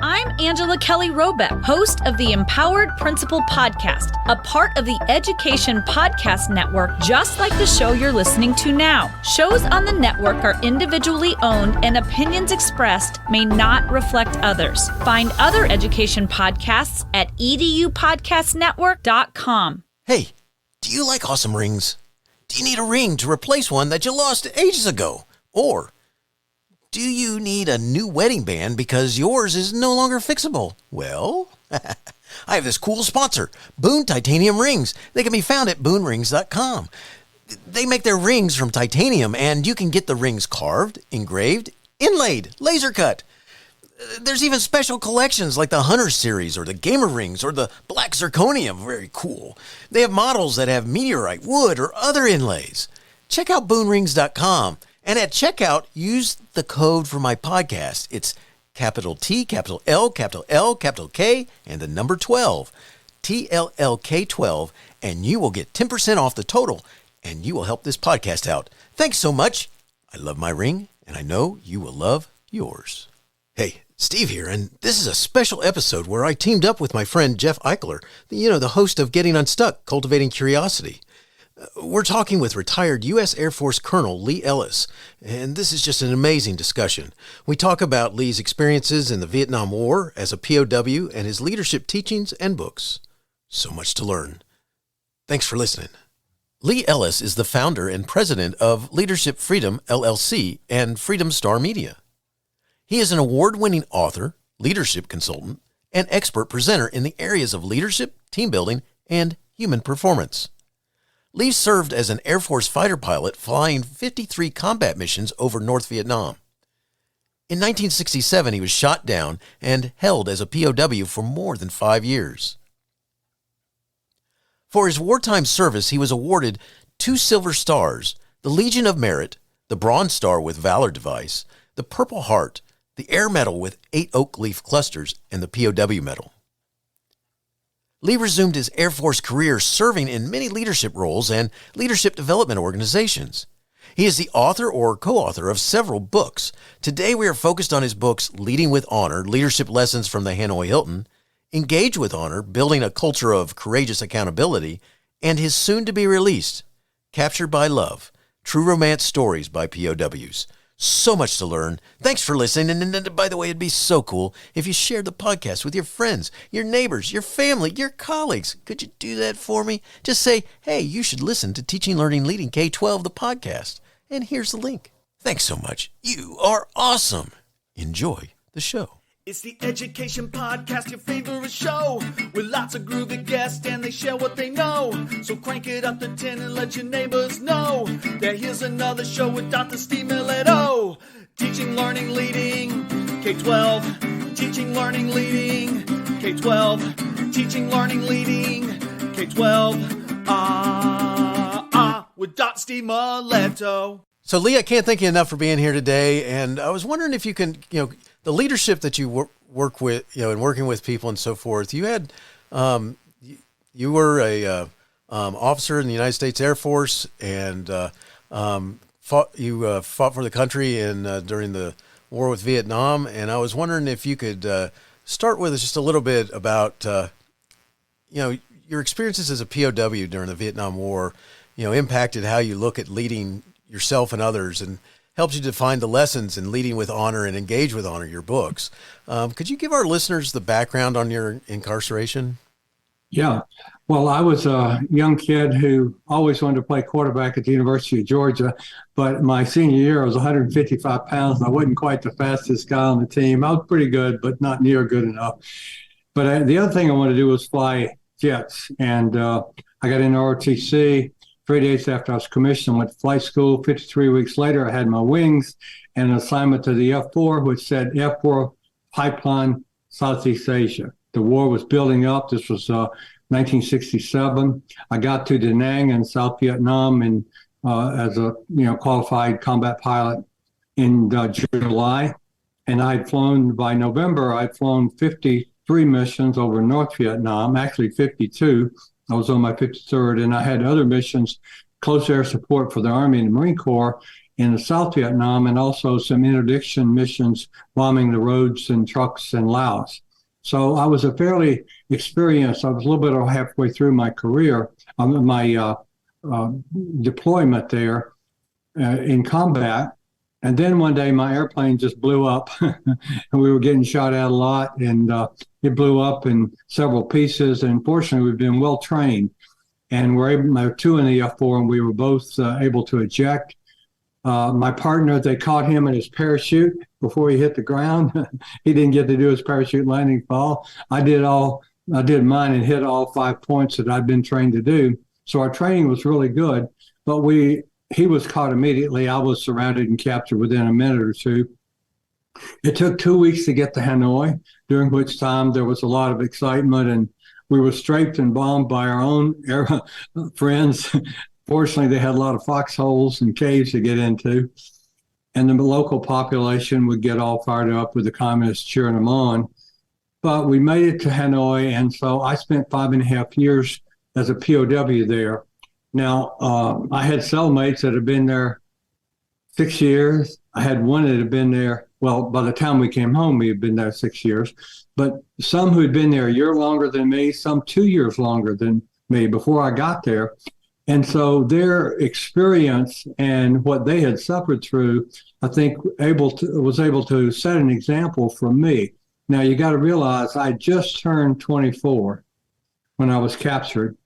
I'm Angela Kelly Robeck, host of the Empowered Principal Podcast, a part of the Education Podcast Network, just like the show you're listening to now. Shows on the network are individually owned and opinions expressed may not reflect others. Find other education podcasts at edupodcastnetwork.com. Hey, do you like awesome rings? Do you need a ring to replace one that you lost ages ago? Or do you need a new wedding band because yours is no longer fixable? Well, I have this cool sponsor, Boone Titanium Rings. They can be found at boonrings.com. They make their rings from titanium, and you can get the rings carved, engraved, inlaid, laser cut. There's even special collections like the Hunter series or the Gamer rings or the Black Zirconium. Very cool. They have models that have meteorite, wood, or other inlays. Check out boonrings.com. And at checkout, use the code for my podcast. It's capital T, capital L, capital K, and the number 12. TLLK12, and you will get 10% off the total, and you will help this podcast out. Thanks so much. I love my ring, and I know you will love yours. Hey, Steve here, and this is a special episode where I teamed up with my friend Jeff Ikler, the host of Getting Unstuck, Cultivating Curiosity. We're talking with retired U.S. Air Force Colonel Lee Ellis, and this is just an amazing discussion. We talk about Lee's experiences in the Vietnam War as a POW and his leadership teachings and books. So much to learn. Thanks for listening. Lee Ellis is the founder and president of Leadership Freedom, LLC, and Freedom Star Media. He is an award-winning author, leadership consultant, and expert presenter in the areas of leadership, team building, and human performance. Lee served as an Air Force fighter pilot flying 53 combat missions over North Vietnam. In 1967, he was shot down and held as a POW for more than 5 years. For his wartime service, he was awarded 2 Silver Stars, the Legion of Merit, the Bronze Star with Valor Device, the Purple Heart, the Air Medal with 8 oak leaf clusters, and the POW Medal. Lee resumed his Air Force career serving in many leadership roles and leadership development organizations. He is the author or co-author of several books. Today we are focused on his books Leading with Honor, Leadership Lessons from the Hanoi Hilton, Engage with Honor, Building a Culture of Courageous Accountability, and his soon-to-be-released Captured by Love, True Romance Stories by POWs. So much to learn. Thanks for listening. And by the way, it'd be so cool if you shared the podcast with your friends, your neighbors, your family, your colleagues. Could you do that for me? Just say, hey, you should listen to Teaching, Learning, Leading K-12, the podcast. And here's the link. Thanks so much. You are awesome. Enjoy the show. It's the Education Podcast, your favorite show, with lots of groovy guests and they share what they know. So crank it up to 10 and let your neighbors know that here's another show with Dr. Steve Milletto. Teaching, learning, leading, K-12. Teaching, learning, leading, K-12. Teaching, learning, leading, K-12. With Dr. Steve Milletto. So, Lee, I can't thank you enough for being here today. And I was wondering if you can, the leadership that you work with, and working with people and so forth, you had, you were a officer in the United States Air Force and fought for the country during the war with Vietnam. And I was wondering if you could start with us just a little bit about, your experiences as a POW during the Vietnam War, impacted how you look at leading yourself and others, and helps you define the lessons in Leading with Honor and Engage with Honor, your books. Could you give our listeners the background on your incarceration? Yeah. Well, I was a young kid who always wanted to play quarterback at the University of Georgia, but my senior year I was 155 pounds, and I wasn't quite the fastest guy on the team. I was pretty good, but not near good enough. But the other thing I wanted to do was fly jets, and I got into ROTC. 3 days after I was commissioned, I went to flight school. 53 weeks later, I had my wings and an assignment to the F4, which said F4 Pipeline, Southeast Asia. The war was building up. This was 1967. I got to Da Nang in South Vietnam and as a qualified combat pilot in July. And I'd flown, by November, I'd flown 53 missions over North Vietnam, actually 52. I was on my 53rd, and I had other missions, close air support for the Army and the Marine Corps in the South Vietnam, and also some interdiction missions bombing the roads and trucks in Laos. So I was a fairly experienced. I was a little bit over halfway through my career, my deployment there in combat. And then one day my airplane just blew up and we were getting shot at a lot, and it blew up in several pieces. And fortunately, we've been well trained, and there were two in the F4, and we were both able to eject. My partner, they caught him in his parachute before he hit the ground. He didn't get to do his parachute landing fall. I did mine and hit all 5 points that I'd been trained to do. So our training was really good, but he was caught immediately. I was surrounded and captured within a minute or two. It took 2 weeks to get to Hanoi, during which time there was a lot of excitement, and we were strafed and bombed by our own friends. Fortunately, they had a lot of foxholes and caves to get into, and the local population would get all fired up with the communists cheering them on. But we made it to Hanoi, and so I spent 5.5 years as a POW there. Now, I had cellmates that had been there 6 years. I had one that had been there, well, by the time we came home, we had been there 6 years, but some who had been there a year longer than me, some 2 years longer than me before I got there. And so their experience and what they had suffered through, I think, was able to set an example for me. Now, you got to realize I just turned 24 when I was captured.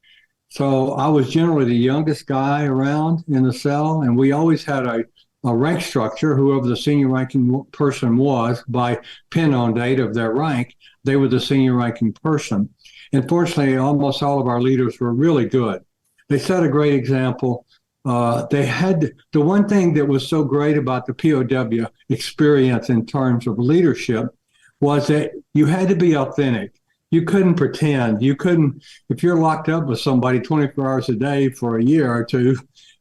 So I was generally the youngest guy around in the cell, and we always had a rank structure. Whoever the senior ranking person was, by pin on date of their rank, they were the senior ranking person. And fortunately, almost all of our leaders were really good. They set a great example. They had the one thing that was so great about the POW experience in terms of leadership was that you had to be authentic. You couldn't pretend. You couldn't, if you're locked up with somebody 24 hours a day for a year or two,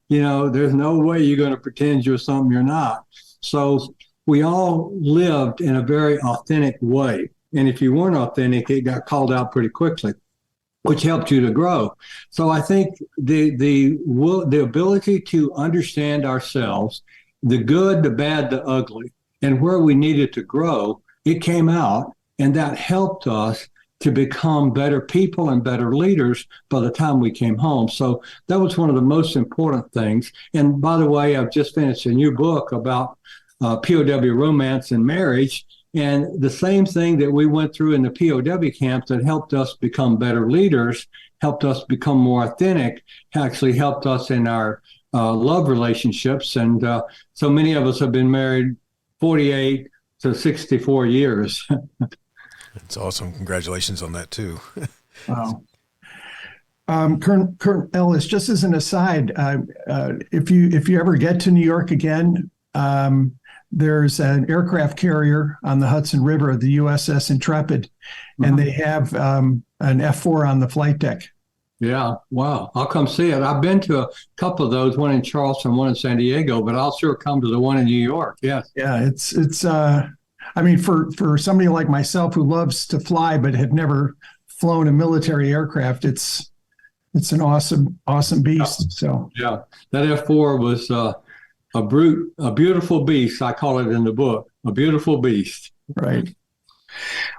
there's no way you're going to pretend you're something you're not. So we all lived in a very authentic way. And if you weren't authentic, it got called out pretty quickly, which helped you to grow. So I think the ability to understand ourselves, the good, the bad, the ugly, and where we needed to grow, it came out, and that helped us to become better people and better leaders by the time we came home. So that was one of the most important things. And by the way, I've just finished a new book about POW romance and marriage. And the same thing that we went through in the POW camps that helped us become better leaders, helped us become more authentic, actually helped us in our love relationships. And so many of us have been married 48 to 64 years. That's awesome. Congratulations on that, too. Wow. Colonel Ellis, just as an aside, if you ever get to New York again, there's an aircraft carrier on the Hudson River, the USS Intrepid, and they have an F4 on the flight deck. Yeah, wow. I'll come see it. I've been to a couple of those, one in Charleston, one in San Diego, but I'll sure come to the one in New York. Yes. Yeah, it's I mean, for somebody like myself who loves to fly but had never flown a military aircraft, it's an awesome beast. So yeah, that F4 was a beautiful beast. I call it in the book, a beautiful beast. Right.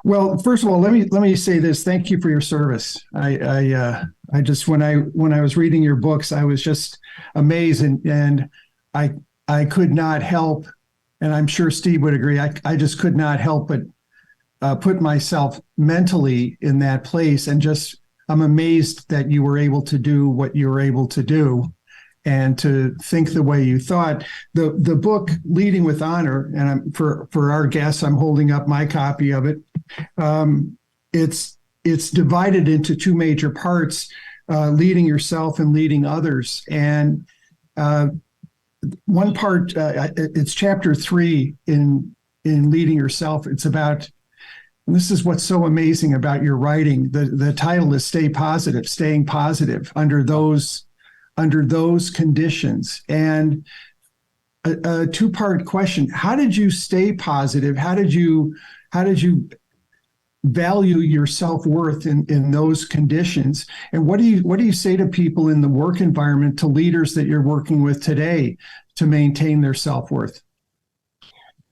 Well, first of all, let me say this. Thank you for your service. I just when I was reading your books, I was just amazed, and I could not help. And I'm sure Steve would agree. I just could not help but put myself mentally in that place. And I'm amazed that you were able to do what you were able to do and to think the way you thought. The book, Leading with Honor, and for our guests, I'm holding up my copy of it. It's divided into two major parts, leading yourself and leading others. And one part, it's chapter 3 in Leading Yourself. It's about, and this is what's so amazing about your writing. The title is Stay Positive, staying positive under those conditions. And a two-part question: how did you stay positive? How did you value your self-worth in those conditions? And what do you say to people in the work environment, to leaders that you're working with today, to maintain their self-worth?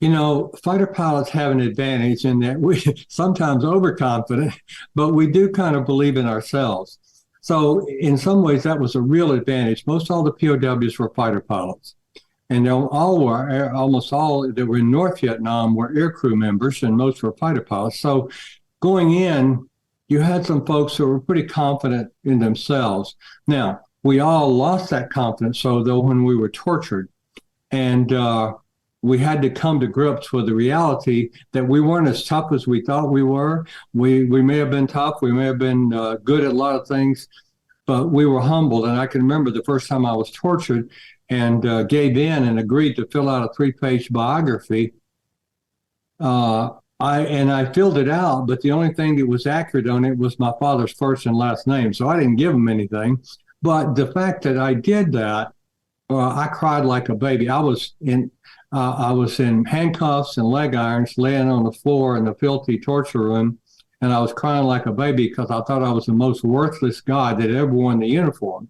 Fighter pilots have an advantage in that we sometimes overconfident, but we do kind of believe in ourselves. So in some ways, that was a real advantage. Most all the POWs were fighter pilots. And almost all that were in North Vietnam were aircrew members, and most were fighter pilots. So going in, you had some folks who were pretty confident in themselves. Now, we all lost that confidence, though, when we were tortured. And we had to come to grips with the reality that we weren't as tough as we thought we were. We may have been tough. We may have been good at a lot of things, but we were humbled. And I can remember the first time I was tortured and gave in and agreed to fill out a 3-page biography. I filled it out, but the only thing that was accurate on it was my father's first and last name. So I didn't give him anything. But the fact that I did that, I cried like a baby. I was in handcuffs and leg irons, laying on the floor in the filthy torture room, and I was crying like a baby because I thought I was the most worthless guy that ever worn the uniform.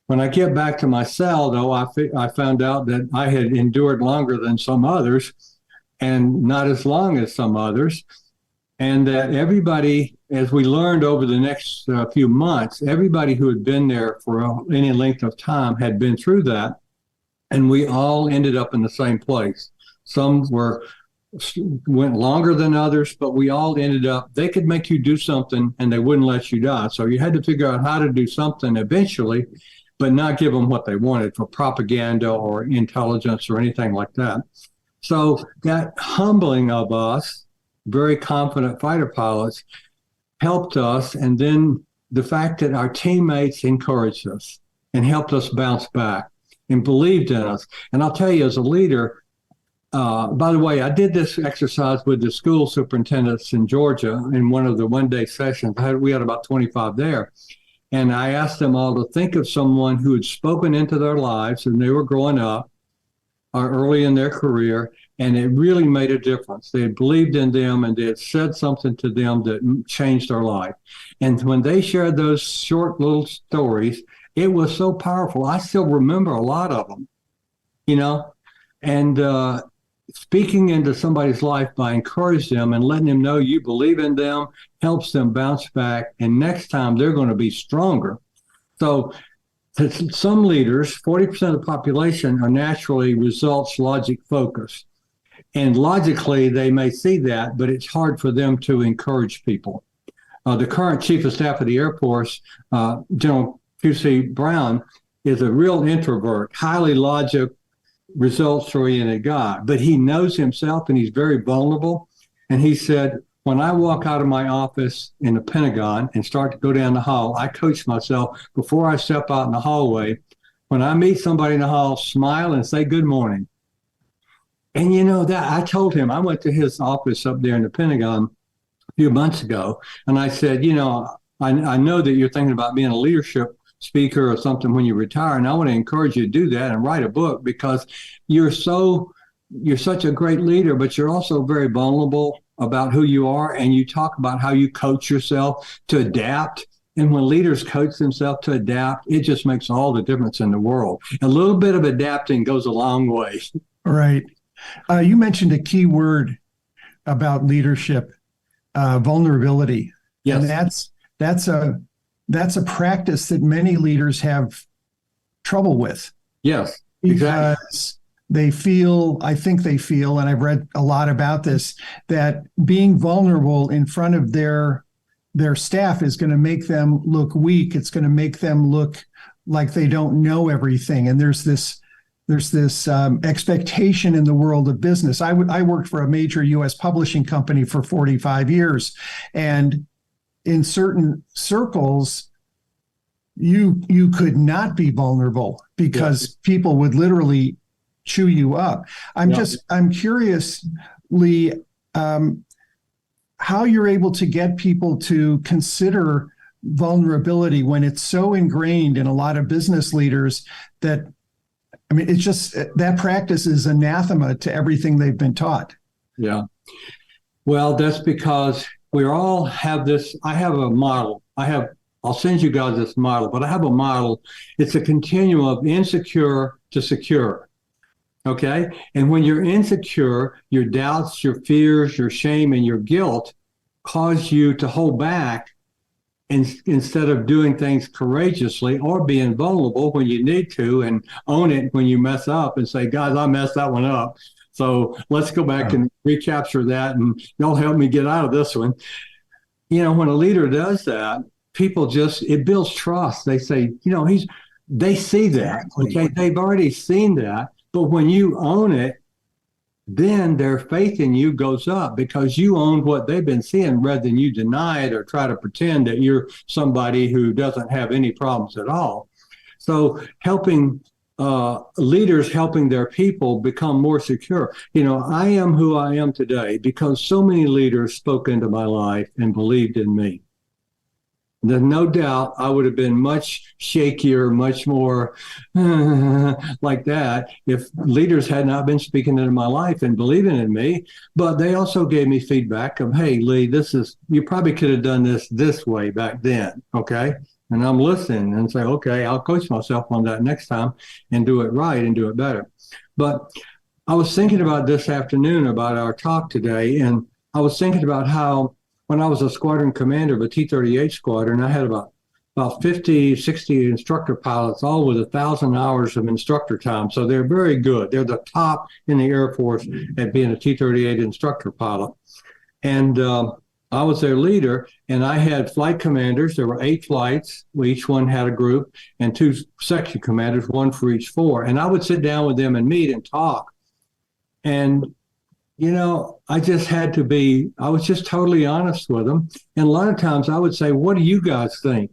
When I get back to my cell, though, I found out that I had endured longer than some others, and not as long as some others, and that everybody, as we learned over the next few months, everybody who had been there for any length of time had been through that. And we all ended up in the same place. Some went longer than others, but we all ended up, they could make you do something and they wouldn't let you die. So you had to figure out how to do something eventually, but not give them what they wanted for propaganda or intelligence or anything like that. So that humbling of us, very confident fighter pilots, helped us. And then the fact that our teammates encouraged us and helped us bounce back and believed in us. And I'll tell you, as a leader, by the way, I did this exercise with the school superintendents in Georgia in one of the one-day sessions. We had about 25 there. And I asked them all to think of someone who had spoken into their lives when they were growing up or early in their career, and it really made a difference. They had believed in them, and they had said something to them that changed their life. And when they shared those short little stories, it was so powerful. I still remember a lot of them, and speaking into somebody's life by encouraging them and letting them know you believe in them helps them bounce back. And next time they're going to be stronger. So to some leaders, 40% of the population are naturally results logic focused. And logically, they may see that, but it's hard for them to encourage people. The current chief of staff of the Air Force, General Q.C. Brown, is a real introvert, highly logic, results-oriented guy, but he knows himself and he's very vulnerable. And he said, when I walk out of my office in the Pentagon and start to go down the hall, I coach myself before I step out in the hallway. When I meet somebody in the hall, smile and say good morning. And that I told him, I went to his office up there in the Pentagon a few months ago, and I said, I know that you're thinking about being a leadership speaker or something when you retire, and I want to encourage you to do that and write a book, because you're such a great leader, but you're also very vulnerable about who you are, and you talk about how you coach yourself to adapt. And when leaders coach themselves to adapt, it just makes all the difference in the world. A little bit of adapting goes a long way. Right. You mentioned a key word about leadership, vulnerability. Yes. And that's a practice that many leaders have trouble with. Yes, because exactly. I think they feel, and I've read a lot about this, that being vulnerable in front of their staff is going to make them look weak. It's going to make them look like they don't know everything. And there's this expectation in the world of business. I worked for a major U.S. publishing company for 45 years, and in certain circles, you could not be vulnerable because people would literally chew you up. I'm curious, Lee, how you're able to get people to consider vulnerability when it's so ingrained in a lot of business leaders that, it's just that practice is anathema to everything they've been taught. Yeah. Well, that's because we all have this. I have a model. I'll send you guys this model, but I have a model. It's a continuum of insecure to secure. Okay. And when you're insecure, your doubts, your fears, your shame, and your guilt cause you to hold back instead of doing things courageously or being vulnerable when you need to and own it when you mess up and say, guys, I messed that one up. So let's go back and recapture that, and y'all help me get out of this one. When a leader does that, people it builds trust. They say, they see that. Okay. They've already seen that. But when you own it, then their faith in you goes up because you own what they've been seeing rather than you deny it or try to pretend that you're somebody who doesn't have any problems at all. So helping leaders helping their people become more secure. I am who I am today because so many leaders spoke into my life and believed in me. There's no doubt I would have been much shakier, much more like that if leaders had not been speaking into my life and believing in me. But they also gave me feedback of, hey, Lee, you probably could have done this way back then. Okay. And I'm listening and say, okay, I'll coach myself on that next time and do it right and do it better. But I was thinking about this afternoon about our talk today, and I was thinking about how when I was a squadron commander of a T-38 squadron, I had about 50, 60 instructor pilots, all with 1,000 hours of instructor time. So they're very good. They're the top in the Air Force at being a T-38 instructor pilot. And I was their leader, and I had flight commanders. There were 8 flights. Each one had a group, and 2 section commanders, 1 for each 4. And I would sit down with them and meet and talk. And I was just totally honest with them. And a lot of times I would say, what do you guys think?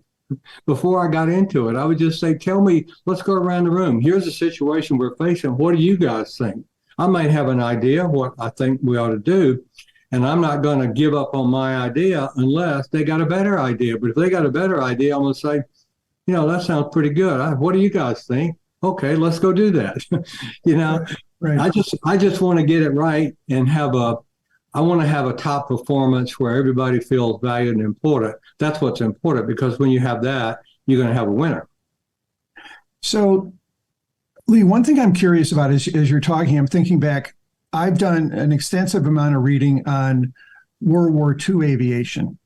Before I got into it, I would just say, tell me, let's go around the room. Here's the situation we're facing. What do you guys think? I might have an idea what I think we ought to do. And I'm not going to give up on my idea unless they got a better idea. But if they got a better idea, I'm going to say, that sounds pretty good. What do you guys think? Okay, let's go do that. Right. I just want to get it right and I want to have a top performance where everybody feels valued and important. That's what's important, because when you have that, you're going to have a winner. So, Lee, one thing I'm curious about is, as you're talking, I'm thinking back, I've done an extensive amount of reading on World War II aviation,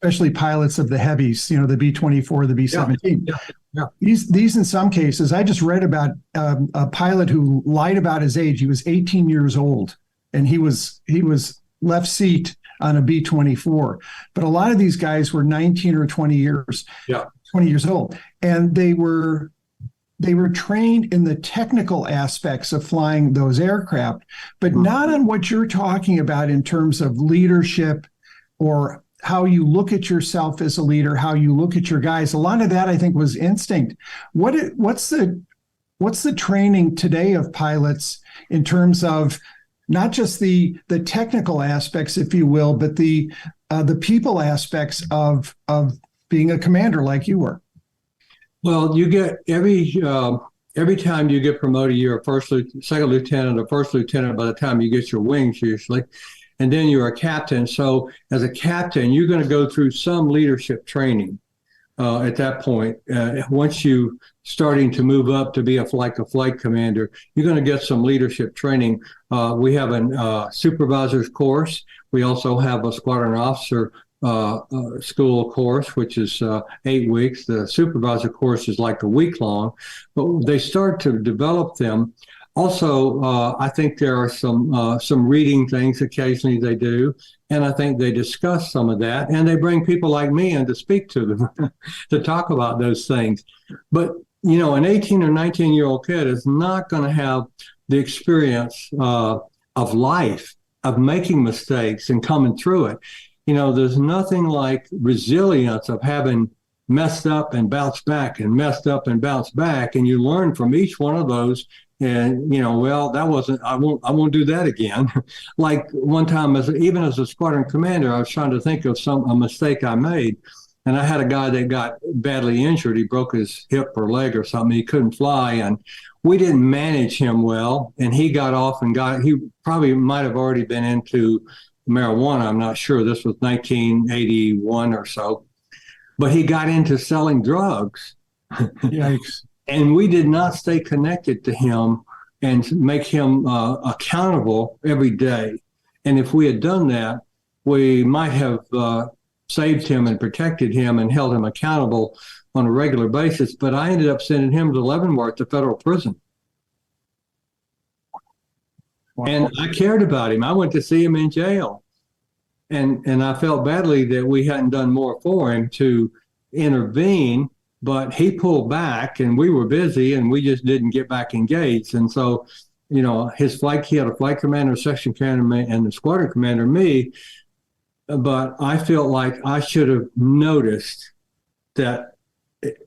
especially pilots of the heavies, the B-24, the B-17. Yeah. These in some cases, I just read about a pilot who lied about his age. He was 18 years old, and he was left seat on a B-24. But a lot of these guys were 19 or 20 years old, and they were trained in the technical aspects of flying those aircraft, but not on what you're talking about in terms of leadership or how you look at yourself as a leader, how you look at your guys. A lot of that, I think, was instinct. What's the training today of pilots in terms of not just the technical aspects, if you will, but the people aspects of being a commander like you were? Well, you get every time you get promoted, you're a second lieutenant or first lieutenant by the time you get your wings usually. And then you're a captain. So as a captain, you're going to go through some leadership training at that point. Once you starting to move up to be a flight commander, you're going to get some leadership training. We have a supervisor's course. We also have a squadron officer school course, which is 8 weeks. The supervisor course is like a week long, but they start to develop them. Also, I think there are some reading things occasionally they do, and I think they discuss some of that, and they bring people like me in to speak to them to talk about those things. But, an 18 or 19-year-old kid is not going to have the experience of life, of making mistakes and coming through it. There's nothing like resilience of having messed up and bounced back and messed up and bounced back, and you learn from each one of those. And, that wasn't, I won't do that again. Like one time, even as a squadron commander, I was trying to think of a mistake I made. And I had a guy that got badly injured. He broke his hip or leg or something. He couldn't fly. And we didn't manage him well. And he got off and he probably might have already been into marijuana. I'm not sure. This was 1981 or so. But he got into selling drugs. Yikes. And we did not stay connected to him and make him accountable every day. And if we had done that, we might have saved him and protected him and held him accountable on a regular basis. But I ended up sending him to Leavenworth, to federal prison. Wow. And I cared about him. I went to see him in jail. And I felt badly that we hadn't done more for him to intervene, but he pulled back and we were busy and we just didn't get back engaged. And so, you know, he had a flight commander, section commander, and the squadron commander, me. But I felt like I should have noticed that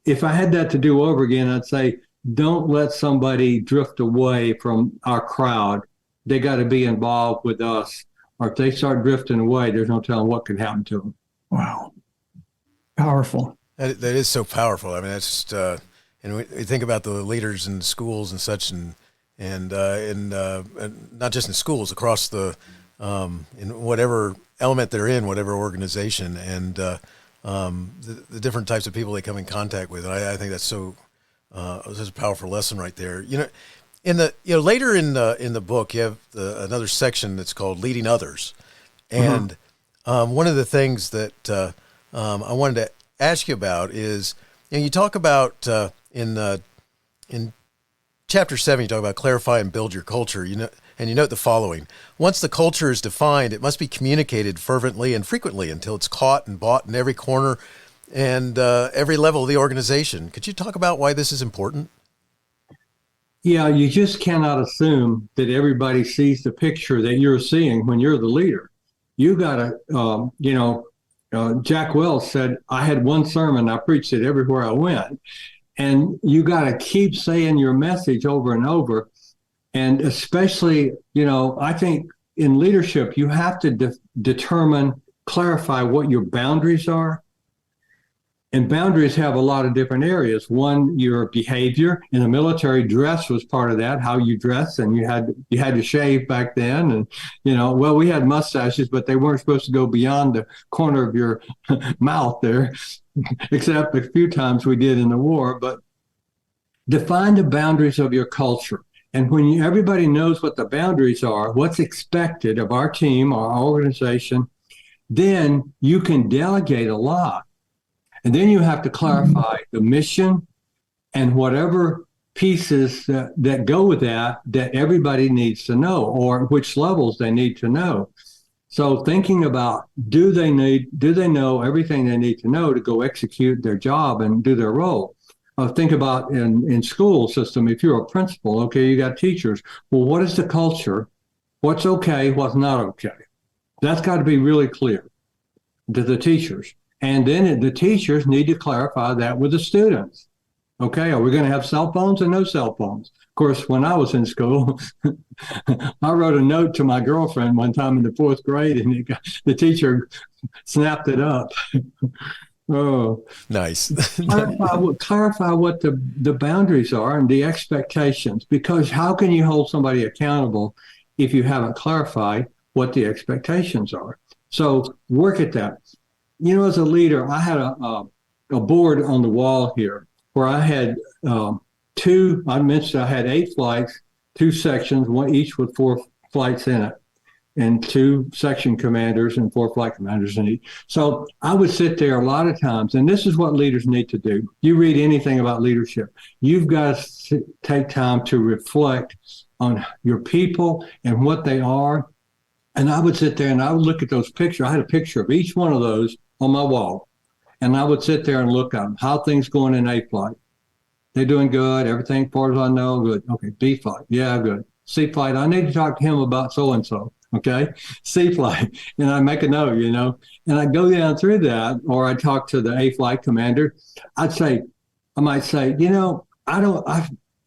if I had that to do over again, I'd say, don't let somebody drift away from our crowd. They got to be involved with us. Or if they start drifting away, there's no telling what could happen to them. Wow. Powerful. That is so powerful. I mean, that's just, and we think about the leaders in schools and such, and not just in schools, across the, in whatever element they're in, whatever organization, and the different types of people they come in contact with. And I think that's so, such a powerful lesson right there. You know, later in the book, you have another section that's called Leading Others, and one of the things that I wanted to ask you about is, you know, you talk about in chapter 7, you talk about clarify and build your culture. You know, and you note the following: once the culture is defined, it must be communicated fervently and frequently until it's caught and bought in every corner and every level of the organization. Could you talk about why this is important? Yeah, you just cannot assume that everybody sees the picture that you're seeing when you're the leader. You got to, Jack Wells said, I had one sermon, I preached it everywhere I went. And you got to keep saying your message over and over. And especially, you know, I think in leadership, you have to clarify what your boundaries are. And boundaries have a lot of different areas. One, your behavior. In the military, dress was part of that, how you dress, and you had to shave back then. And, you know, well, we had mustaches, but they weren't supposed to go beyond the corner of your mouth there, except a few times we did in the war. But define the boundaries of your culture. And when everybody knows what the boundaries are, what's expected of our team, our organization, then you can delegate a lot. And then you have to clarify the mission and whatever pieces that go with that everybody needs to know, or which levels they need to know. So thinking about, do they know everything they need to know to go execute their job and do their role? Think about in school system, if you're a principal, okay, you got teachers. Well, what is the culture? What's okay? What's not okay? That's got to be really clear to the teachers. And then the teachers need to clarify that with the students. Okay, are we going to have cell phones or no cell phones? Of course, when I was in school, I wrote a note to my girlfriend one time in the 4th grade, and the teacher snapped it up. Oh, nice. clarify what the boundaries are and the expectations, because how can you hold somebody accountable if you haven't clarified what the expectations are? So work at that. You know, as a leader, I had a board on the wall here where I had I had 8 flights, 2 sections, one each with 4 flights in it, and 2 section commanders and 4 flight commanders in each. So I would sit there a lot of times, and this is what leaders need to do. You read anything about leadership, you've got to take time to reflect on your people and what they are. And I would sit there and I would look at those pictures. I had a picture of each one of those on my wall. And I would sit there and look at them. How things going in A flight? They're doing good. Everything, as far as I know, good. Okay, B flight. Yeah, good. C flight. I need to talk to him about so-and-so. Okay. C flight. And I make a note, you know, and I go down through that, or I talk to the A flight commander. I might say, you know,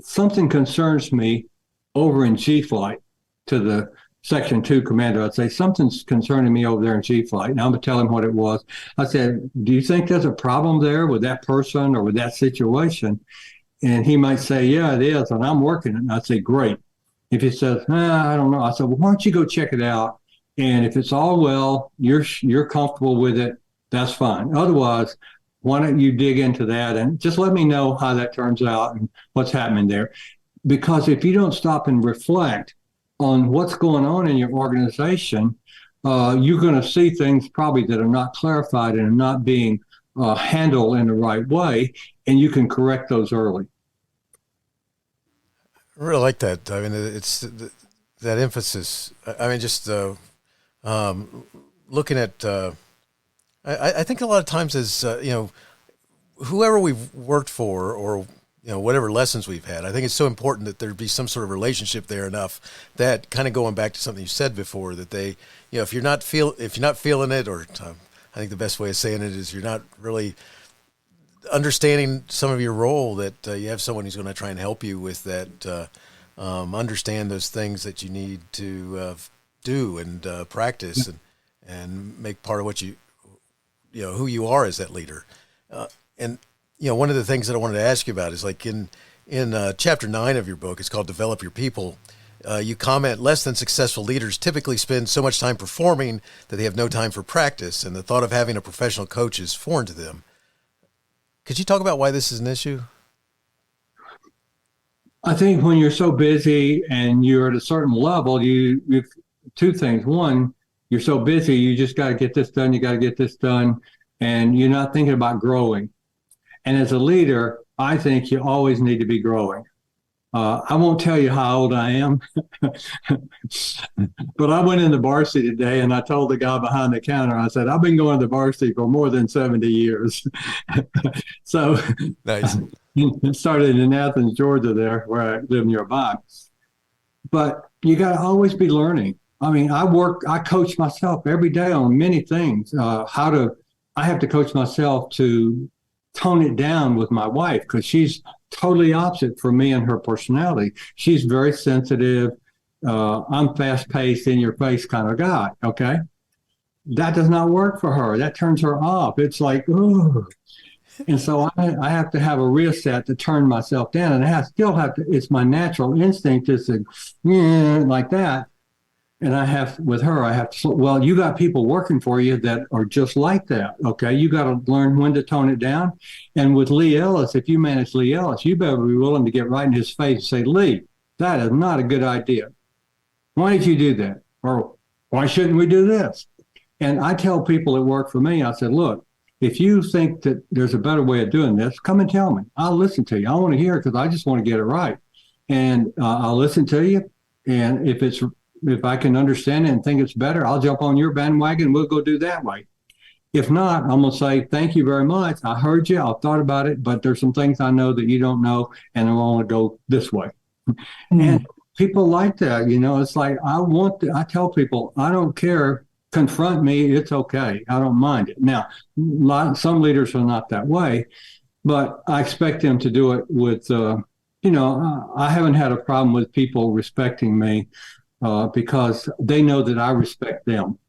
something concerns me over in G flight to the Section 2 commander. I'd say, something's concerning me over there in G flight. And I'm going to tell him what it was. I said, do you think there's a problem there with that person or with that situation? And he might say, yeah, it is. And I'm working it. And I'd say, great. If he says, I don't know. I said, well, why don't you go check it out And if it's all well, you're comfortable with it, that's fine. Otherwise, why don't you dig into that and just let me know how that turns out and what's happening there. Because if you don't stop and reflect on what's going on in your organization, you're going to see things probably that are not clarified and are not being handled in the right way, and you can correct those early. I really like that. I mean, it's that emphasis. I mean, just looking at, I think a lot of times as, whoever we've worked for or, whatever lessons we've had, I think it's so important that there be some sort of relationship there enough that, kind of going back to something you said before, that they, if you're not feeling it, or I think the best way of saying it is you're not really understanding some of your role, that you have someone who's going to try and help you with that, understand those things that you need to do and practice and make part of what who you are as that leader. And one of the things that I wanted to ask you about is, like, in chapter 9 of your book, it's called Develop Your People. You comment, less than successful leaders typically spend so much time performing that they have no time for practice, and the thought of having a professional coach is foreign to them. Could you talk about why this is an issue? I think when you're so busy and you're at a certain level, you two things. One, you're so busy, you just got to get this done. You got to get this done. And you're not thinking about growing. And as a leader, I think you always need to be growing. I won't tell you how old I am, but I went into varsity today and I told the guy behind the counter, I said, I've been going to varsity for more than 70 years. So nice. It started in Athens, Georgia, there where I live nearby. But you got to always be learning. I mean, I coach myself every day on many things. I have to coach myself to tone it down with my wife, because she's totally opposite from me and her personality. She's very sensitive. I'm fast-paced, in-your-face kind of guy, okay? That does not work for her. That turns her off. It's like, ooh. And so I have to have a reset to turn myself down. And it's my natural instinct to say, like that. And with her, I have to, well, you got people working for you that are just like that, okay? You got to learn when to tone it down. And with Lee Ellis, if you manage Lee Ellis, you better be willing to get right in his face and say, Lee, that is not a good idea. Why did you do that? Or why shouldn't we do this? And I tell people that work for me, I said, look, if you think that there's a better way of doing this, come and tell me. I'll listen to you. I want to hear it because I just want to get it right. And I'll listen to you. And if I can understand it and think it's better, I'll jump on your bandwagon and we'll go do that way. If not, I'm going to say, thank you very much. I heard you. I thought about it, but there's some things I know that you don't know, and I want to go this way. And people like that, it's like, I tell people, I don't care. Confront me. It's okay. I don't mind it. Now, some leaders are not that way, but I expect them to do it with, I haven't had a problem with people respecting me because they know that I respect them.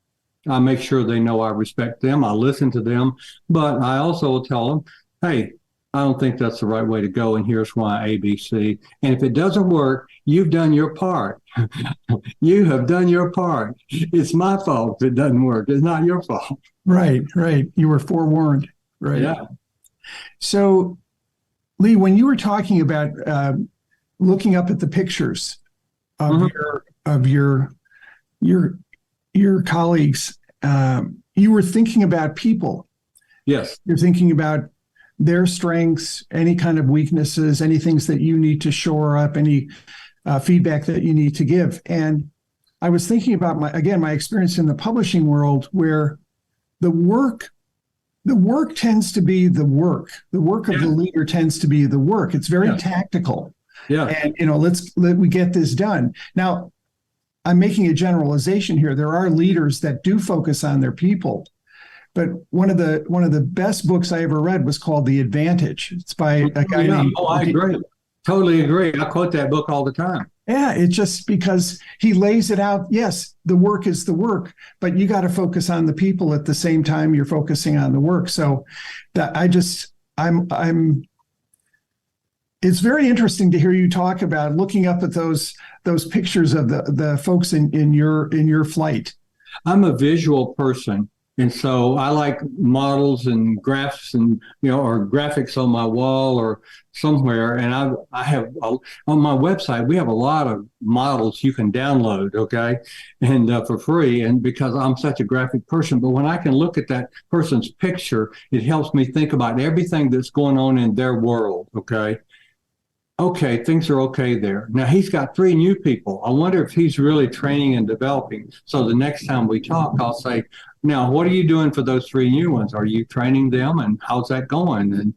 I make sure they know I respect them. I listen to them, but I also will tell them, hey, I don't think that's the right way to go, and here's why, ABC. And if it doesn't work, you've done your part. You have done your part. It's my fault if it doesn't work. It's not your fault. Right. You were forewarned. Right. Yeah. So, Lee, when you were talking about looking up at the pictures of your colleagues, you were thinking about people. Yes. You're thinking about their strengths, any kind of weaknesses, any things that you need to shore up, any feedback that you need to give. And I was thinking about my experience in the publishing world, where the work tends to be the work. The work of the leader tends to be the work. It's very tactical. Yeah. And let we get this done. Now, I'm making a generalization here. There are leaders that do focus on their people. But one of the best books I ever read was called The Advantage. It's by a guy named. Oh, I agree. Totally agree. I quote that book all the time. Yeah, it's just because he lays it out. Yes, the work is the work, but you got to focus on the people at the same time you're focusing on the work. So that it's very interesting to hear you talk about looking up at those pictures of the folks in your flight. I'm a visual person. And so I like models and graphs and, or graphics on my wall or somewhere. And I have on my website, we have a lot of models you can download, okay, and for free. And because I'm such a graphic person, but when I can look at that person's picture, it helps me think about everything that's going on in their world, okay. Okay, things are okay there. Now he's got 3 new people. I wonder if he's really training and developing. So the next time we talk, I'll say, now, what are you doing for those 3 new ones? Are you training them, and how's that going? And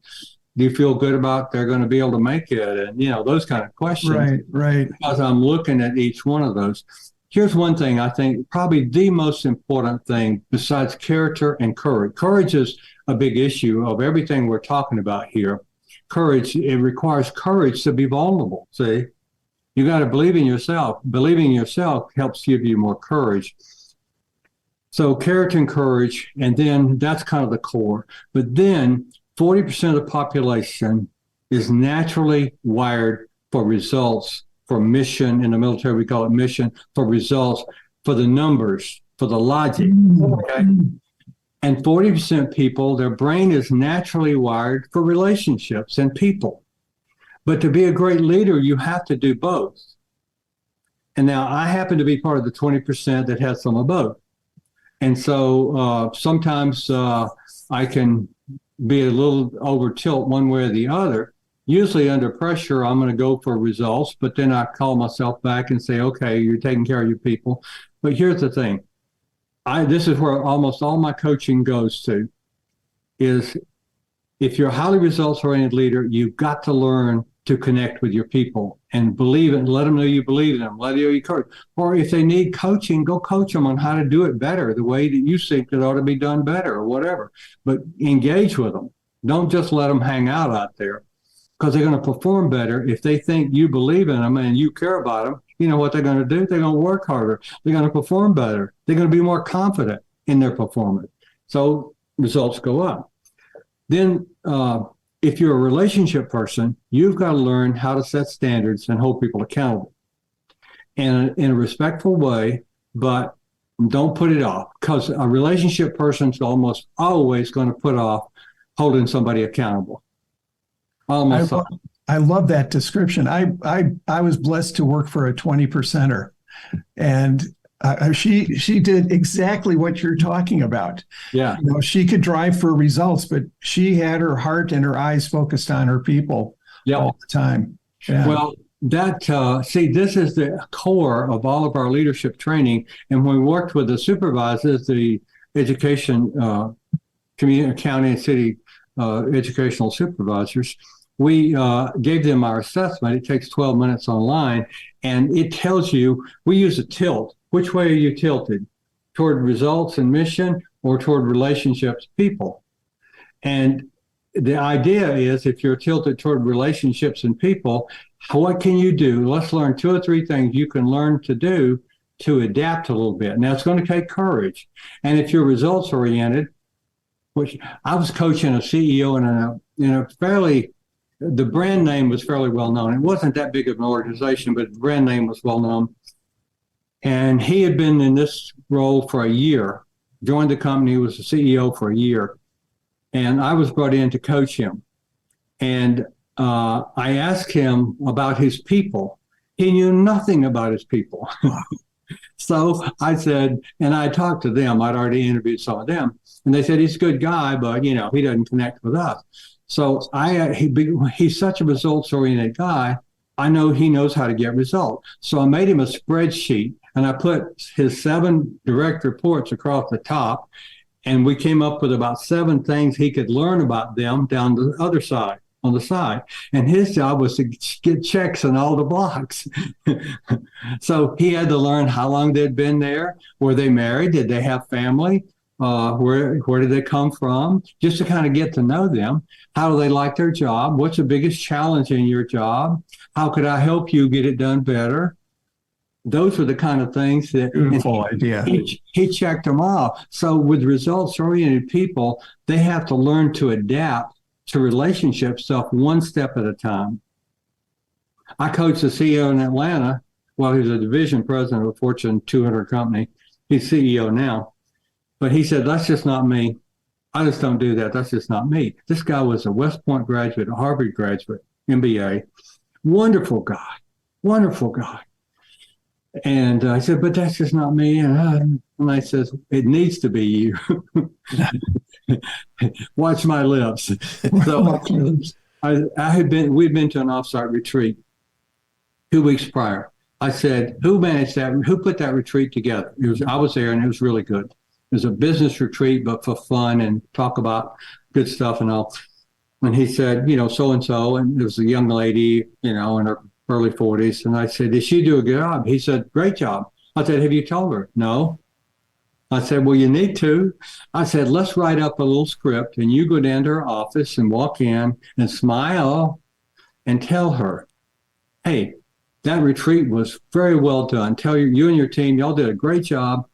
do you feel good about they're going to be able to make it? And, those kind of questions. Right. Because I'm looking at each one of those. Here's one thing I think probably the most important thing besides character and courage. Courage is a big issue of everything we're talking about here. Courage, it requires courage to be vulnerable. See, you got to believe in yourself. Believing in yourself helps give you more courage. So character and courage, and then that's kind of the core. But then 40% of the population is naturally wired for results, for mission. In the military, we call it mission, for results, for the numbers, for the logic. Okay. And 40% people, their brain is naturally wired for relationships and people. But to be a great leader, you have to do both. And now I happen to be part of the 20% that has some of both. And so sometimes I can be a little over tilt one way or the other. Usually under pressure, I'm going to go for results, but then I call myself back and say, okay, you're taking care of your people. But here's the thing. This is where almost all my coaching goes to, is if you're a highly results-oriented leader, you've got to learn to connect with your people and believe it, and let them know you believe in them, let them know you coach. Or if they need coaching, go coach them on how to do it better, the way that you think it ought to be done better or whatever. But engage with them. Don't just let them hang out there, because they're going to perform better if they think you believe in them and you care about them. You know what they're going to do? They're going to work harder. They're going to perform better. They're going to be more confident in their performance. So results go up. Then if you're a relationship person, you've got to learn how to set standards and hold people accountable and in a respectful way, but don't put it off, because a relationship person's almost always going to put off holding somebody accountable. Almost. I love that description. I was blessed to work for a 20%er, and she did exactly what you're talking about. Yeah. She could drive for results, but she had her heart and her eyes focused on her people all the time. Yeah. Well, this is the core of all of our leadership training. And when we worked with the supervisors, the education, community, county and city educational supervisors, we gave them our assessment. It takes 12 minutes online, and it tells you, we use a tilt. Which way are you tilted? Toward results and mission, or toward relationships, people? And the idea is, if you're tilted toward relationships and people, what can you do? Let's learn 2 or 3 things you can learn to do to adapt a little bit. Now, it's going to take courage. And if you're results oriented, which I was coaching a CEO in a fairly, the brand name was fairly well known. It wasn't that big of an organization, but the brand name was well known. And he had been in this role for a year, joined the company, was the CEO for a year. And I was brought in to coach him. And I asked him about his people. He knew nothing about his people. So I said, and I talked to them. I'd already interviewed some of them. And they said, he's a good guy, but, he doesn't connect with us. So he's such a results-oriented guy. I know he knows how to get results. So I made him a spreadsheet, and I put his 7 direct reports across the top, and we came up with about 7 things he could learn about them down the other side, on the side. And his job was to get checks on all the blocks. So he had to learn how long they'd been there. Were they married? Did they have family? Where did they come from? Just to kind of get to know them. How do they like their job? What's the biggest challenge in your job? How could I help you get it done better? Those were the kind of things that beautiful idea. He checked them off. So with results-oriented people, they have to learn to adapt to relationship stuff one step at a time. I coached a CEO in Atlanta. Well, he was a division president of a Fortune 200 company. He's CEO now. But he said, that's just not me. I just don't do that. That's just not me. This guy was a West Point graduate, a Harvard graduate, MBA. Wonderful guy. Wonderful guy. And I said, but that's just not me. And I says, it needs to be you. Watch my lips. So we'd been to an offsite retreat 2 weeks prior. I said, who managed that? Who put that retreat together? I was there, and it was really good. It was a business retreat, but for fun and talk about good stuff and all. And he said, so-and-so, and there was a young lady, in her early 40s. And I said, did she do a good job? He said, great job. I said, have you told her? No. I said, well, you need to. I said, let's write up a little script, and you go down to her office and walk in and smile and tell her, hey, that retreat was very well done. Tell you and your team, y'all did a great job.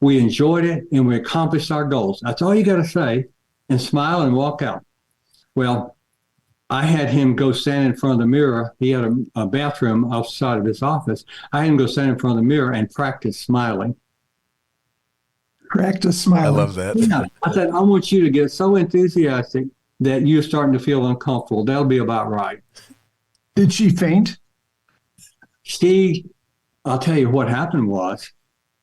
We enjoyed it, and we accomplished our goals. That's all you got to say, and smile and walk out. Well, I had him go stand in front of the mirror. He had a bathroom outside of his office. I had him go stand in front of the mirror and practice smiling. Practice smiling. I love that. Yeah. I said, I want you to get so enthusiastic that you're starting to feel uncomfortable. That'll be about right. Did she faint? I'll tell you what happened was,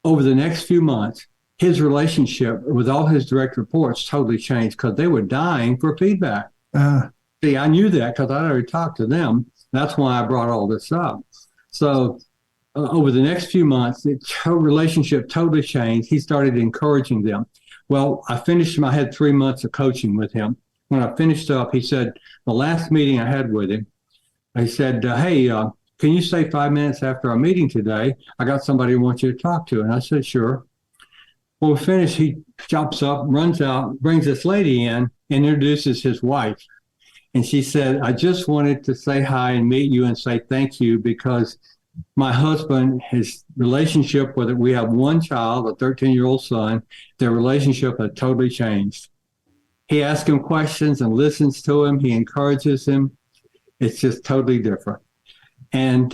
over the next few months, his relationship with all his direct reports totally changed because they were dying for feedback. See, I knew that because I'd already talked to them. That's why I brought all this up. So over the next few months, the relationship totally changed. He started encouraging them. Well, I had 3 months of coaching with him. When I finished up, he said, the last meeting I had with him, he said, hey, can you stay 5 minutes after our meeting today? I got somebody who wants you to talk to. And I said, sure. Well, we finished. He chops up, runs out, brings this lady in, introduces his wife. And she said, I just wanted to say hi and meet you and say thank you because my husband, his relationship with it, we have one child, a 13-year-old son, their relationship had totally changed. He asks him questions and listens to him. He encourages him. It's just totally different. And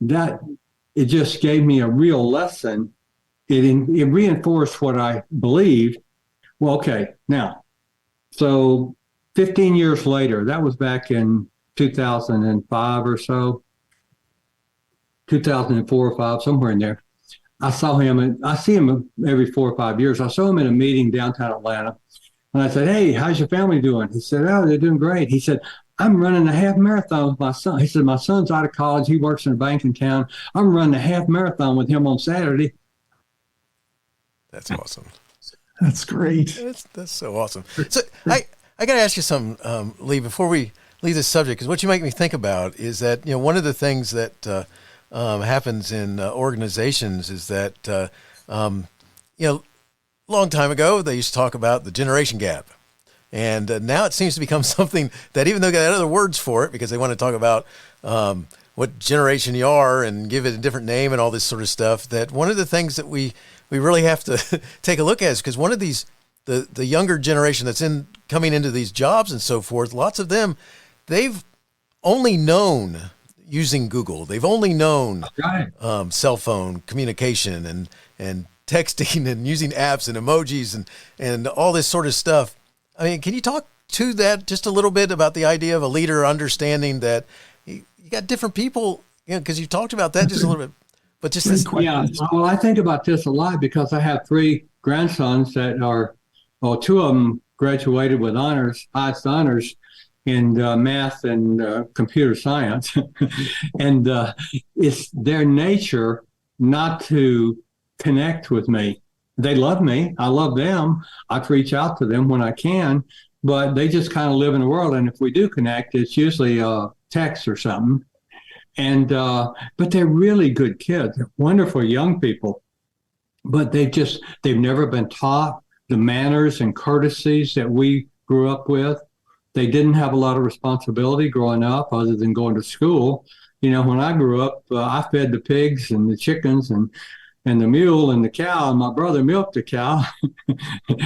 that, it just gave me a real lesson. It reinforced what I believed. Well, okay, now, so 15 years later, that was back in 2005 or so, 2004 or 5, somewhere in there. I see him every 4 or 5 years. I saw him in a meeting downtown Atlanta. And I said, hey, how's your family doing? He said, oh, they're doing great. He said, I'm running a half marathon with my son. He said, my son's out of college. He works in a bank in town. I'm running a half marathon with him on Saturday. That's awesome. That's great. That's so awesome. So I got to ask you something, Lee, before we leave this subject, because what you make me think about is that, one of the things that happens in organizations is that, long time ago, they used to talk about the generation gap. And now it seems to become something that, even though they got other words for it, because they want to talk about what generation you are and give it a different name and all this sort of stuff, that one of the things that we really have to take a look at is because one of these, the younger generation that's coming into these jobs and so forth, lots of them, they've only known using Google. They've only known cell phone communication and texting and using apps and emojis and all this sort of stuff. I mean, can you talk to that just a little bit about the idea of a leader understanding that you got different people, because you talked about that just a little bit, but just this. Yeah, well, I think about this a lot because I have 3 grandsons that are, 2 of them graduated with highest honors in math and computer science. And it's their nature not to connect with me. They love me. I love them. I reach out to them when I can, but they just kind of live in the world. And if we do connect, it's usually text or something. And but they're really good kids. They're wonderful young people, but they've never been taught the manners and courtesies that we grew up with. They didn't have a lot of responsibility growing up other than going to school. When I grew up, I fed the pigs and the chickens and the mule and the cow, and my brother milked the cow,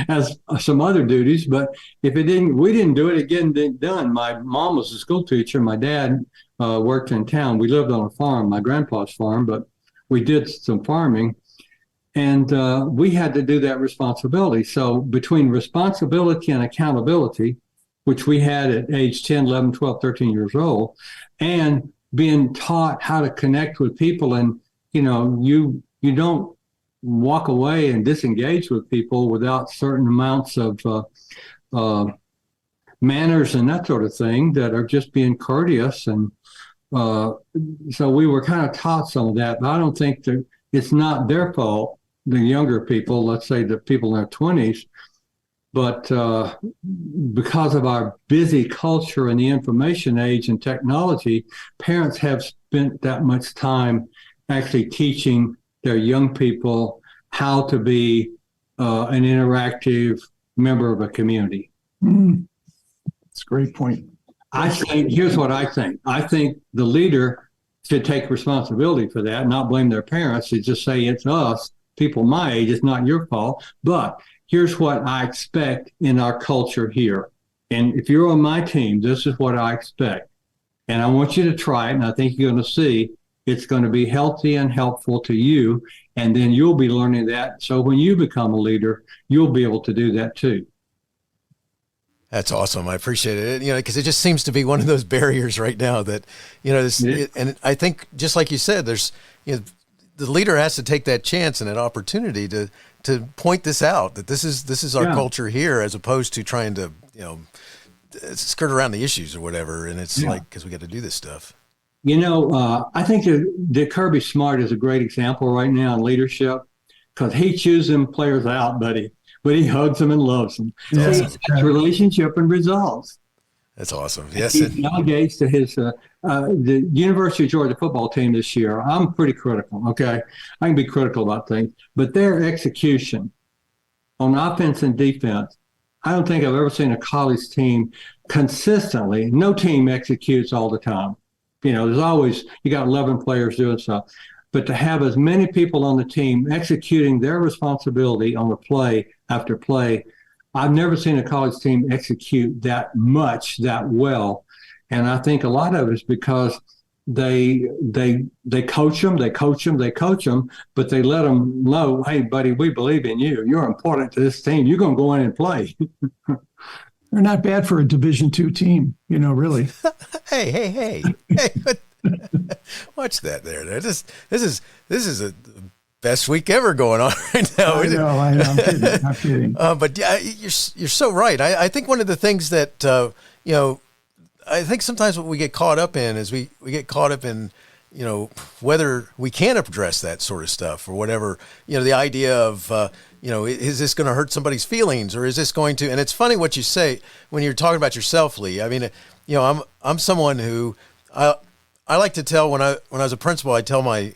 has some other duties. But if we didn't do it, it getting done. My mom was a school teacher. My dad worked in town. We lived on a farm, my grandpa's farm, but we did some farming. And we had to do that responsibility. So between responsibility and accountability, which we had at age 10, 11, 12, 13 years old, and being taught how to connect with people. And, you don't walk away and disengage with people without certain amounts of manners and that sort of thing that are just being courteous. And so we were kind of taught some of that, but I don't think that it's not their fault, the younger people, let's say the people in their 20s, but because of our busy culture and the information age and technology, parents have spent that much time actually teaching their young people how to be an interactive member of a community. That's a great point. Here's what I think. I think the leader should take responsibility for that, not blame their parents. They just say it's us, people my age, it's not your fault. But here's what I expect in our culture here. And if you're on my team, this is what I expect. And I want you to try it, and I think you're going to see it's going to be healthy and helpful to you. And then you'll be learning that. So when you become a leader, you'll be able to do that too. That's awesome. I appreciate it. Because it just seems to be one of those barriers right now that, and I think just like you said, there's, the leader has to take that chance and that opportunity to point this out, that this is our culture here, as opposed to trying to, skirt around the issues or whatever. And it's because we got to do this stuff. I think that Kirby Smart is a great example right now in leadership, because he chews them players out, buddy. But he hugs them and loves them. Awesome. That's relationship and results. That's awesome. Yes. He delegates to his the University of Georgia football team this year. I'm pretty critical. Okay, I can be critical about things, but their execution on offense and defense, I don't think I've ever seen a college team consistently. No team executes all the time. There's always, you got 11 players doing stuff. But to have as many people on the team executing their responsibility on a play after play, I've never seen a college team execute that much, that well. And I think a lot of it is because they coach them, but they let them know, hey, buddy, we believe in you. You're important to this team. You're going to go in and play. They're not bad for a Division II team, really. Hey. Watch that there. This is the best week ever going on right now. I know. I'm kidding. But yeah, you're so right. I think one of the things that I think sometimes what we get caught up in is we get caught up in whether we can address that sort of stuff or whatever. The idea of is this going to hurt somebody's feelings, or is this going to? And it's funny what you say when you're talking about yourself, Lee. I mean, I'm someone who I like to tell when I was a principal, I tell my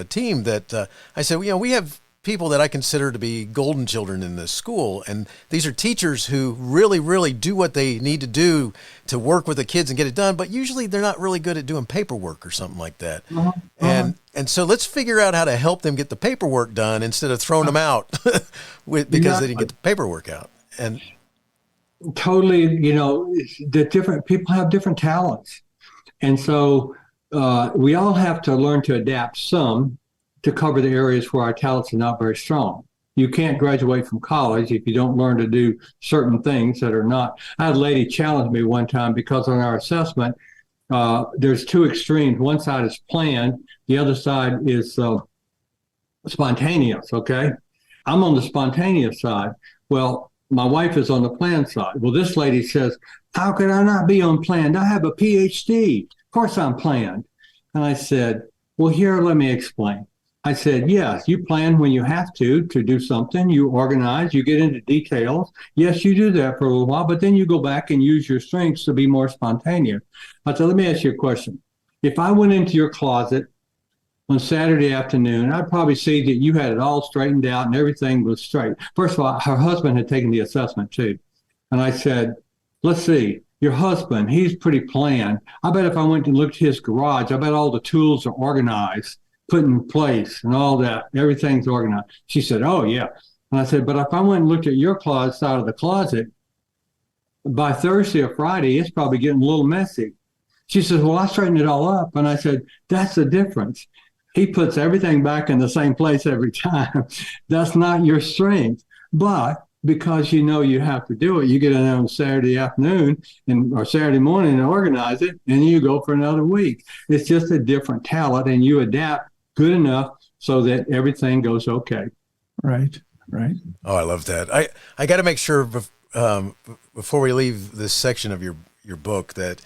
team that I said, we have people that I consider to be golden children in this school, and these are teachers who really, really do what they need to do to work with the kids and get it done. But usually they're not really good at doing paperwork or something like that. And so let's figure out how to help them get the paperwork done instead of throwing them out because they didn't get the paperwork out. And totally, the different people have different talents, and so. We all have to learn to adapt some to cover the areas where our talents are not very strong. You can't graduate from college if you don't learn to do certain things that are not. I had a lady challenge me one time because on our assessment, there's two extremes. One side is planned. The other side is spontaneous, okay? I'm on the spontaneous side. Well, my wife is on the planned side. Well, this lady says, how could I not be on planned? I have a PhD. Of course I'm planned. And I said, well, here, let me explain. I said, yes, you plan when you have to do something. You organize, you get into details. Yes, you do that for a little while, but then you go back and use your strengths to be more spontaneous. I said, let me ask you a question. If I went into your closet on Saturday afternoon, I'd probably see that you had it all straightened out and everything was straight. First of all, her husband had taken the assessment too. And I said, let's see. Your husband, he's pretty planned. I bet if I went and looked at his garage, I bet all the tools are organized, put in place and all that. Everything's organized. She said, oh, yeah. And I said, but if I went and looked at your closet side of the closet, by Thursday or Friday, it's probably getting a little messy. She says, well, I straightened it all up. And I said, that's the difference. He puts everything back in the same place every time. That's not your strength. But because you know you have to do it, you get in there on Saturday afternoon or Saturday morning and organize it, and you go for another week. It's just a different talent, and you adapt good enough so that everything goes okay. Right. Oh, I love that. I got to make sure before we leave this section of your book that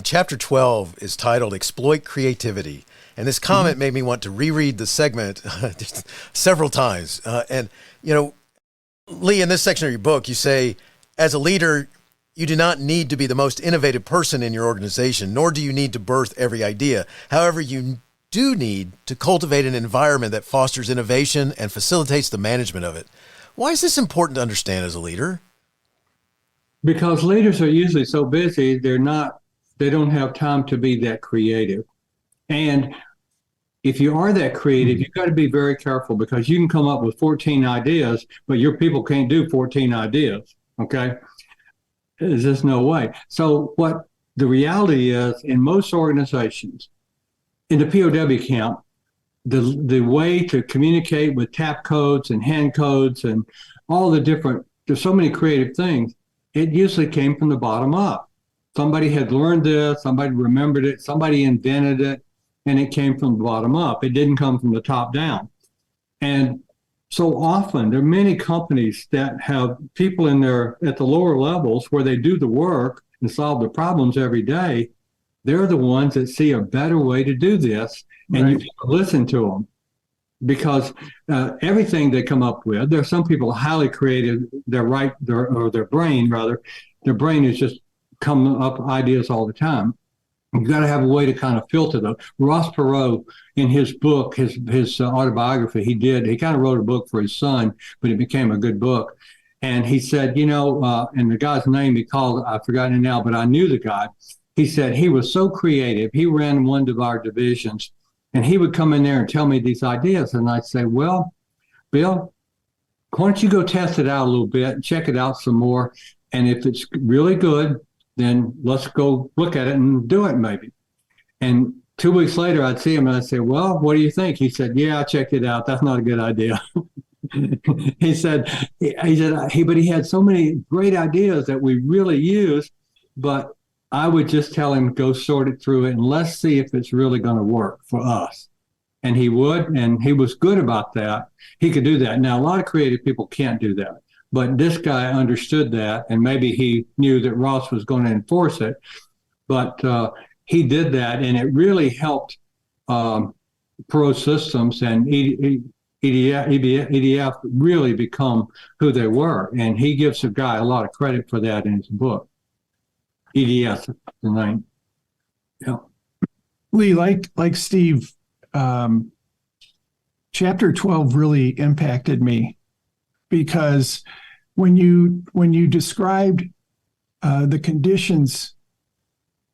chapter 12 is titled Exploit Creativity. And this comment made me want to reread the segment several times. And, Lee, in this section of your book, you say, as a leader, you do not need to be the most innovative person in your organization, nor do you need to birth every idea. However, you do need to cultivate an environment that fosters innovation and facilitates the management of it. Why is this important to understand as a leader? Because leaders are usually so busy, they don't have time to be that creative. And if you are that creative, you've got to be very careful, because you can come up with 14 ideas, but your people can't do 14 ideas. Okay. There's just no way. So what the reality is, in most organizations, in the POW camp, the way to communicate with tap codes and hand codes and all the different, there's so many creative things, it usually came from the bottom up. Somebody had learned this, somebody remembered it, somebody invented it, and it came from the bottom up. It didn't come from the top down. And so often there are many companies that have people at the lower levels where they do the work and solve the problems every day. They're the ones that see a better way to do this, and you listen to them, because everything they come up with, there are some people highly creative. Their brain is just coming up ideas all the time. You've got to have a way to kind of filter them. Ross Perot, in his book, his autobiography, he kind of wrote a book for his son, but it became a good book. And he said, and the guy's name he called, I've forgotten it now, but I knew the guy. He said he was so creative. He ran one of our divisions, and he would come in there and tell me these ideas. And I'd say, well, Bill, why don't you go test it out a little bit and check it out some more? And if it's really good, then let's go look at it and do it maybe. And 2 weeks later, I'd see him and I'd say, well, what do you think? He said, yeah, I checked it out. That's not a good idea. he said, but he had so many great ideas that we really used, but I would just tell him, go sort it through it and let's see if it's really going to work for us. And he would, and he was good about that. He could do that. Now, a lot of creative people can't do that. But this guy understood that, and maybe he knew that Ross was going to enforce it. But he did that, and it really helped Pro Systems and EDF really become who they were. And he gives the guy a lot of credit for that in his book. EDS, the name. Yeah. Lee, like Steve, chapter 12 really impacted me, because when you described the conditions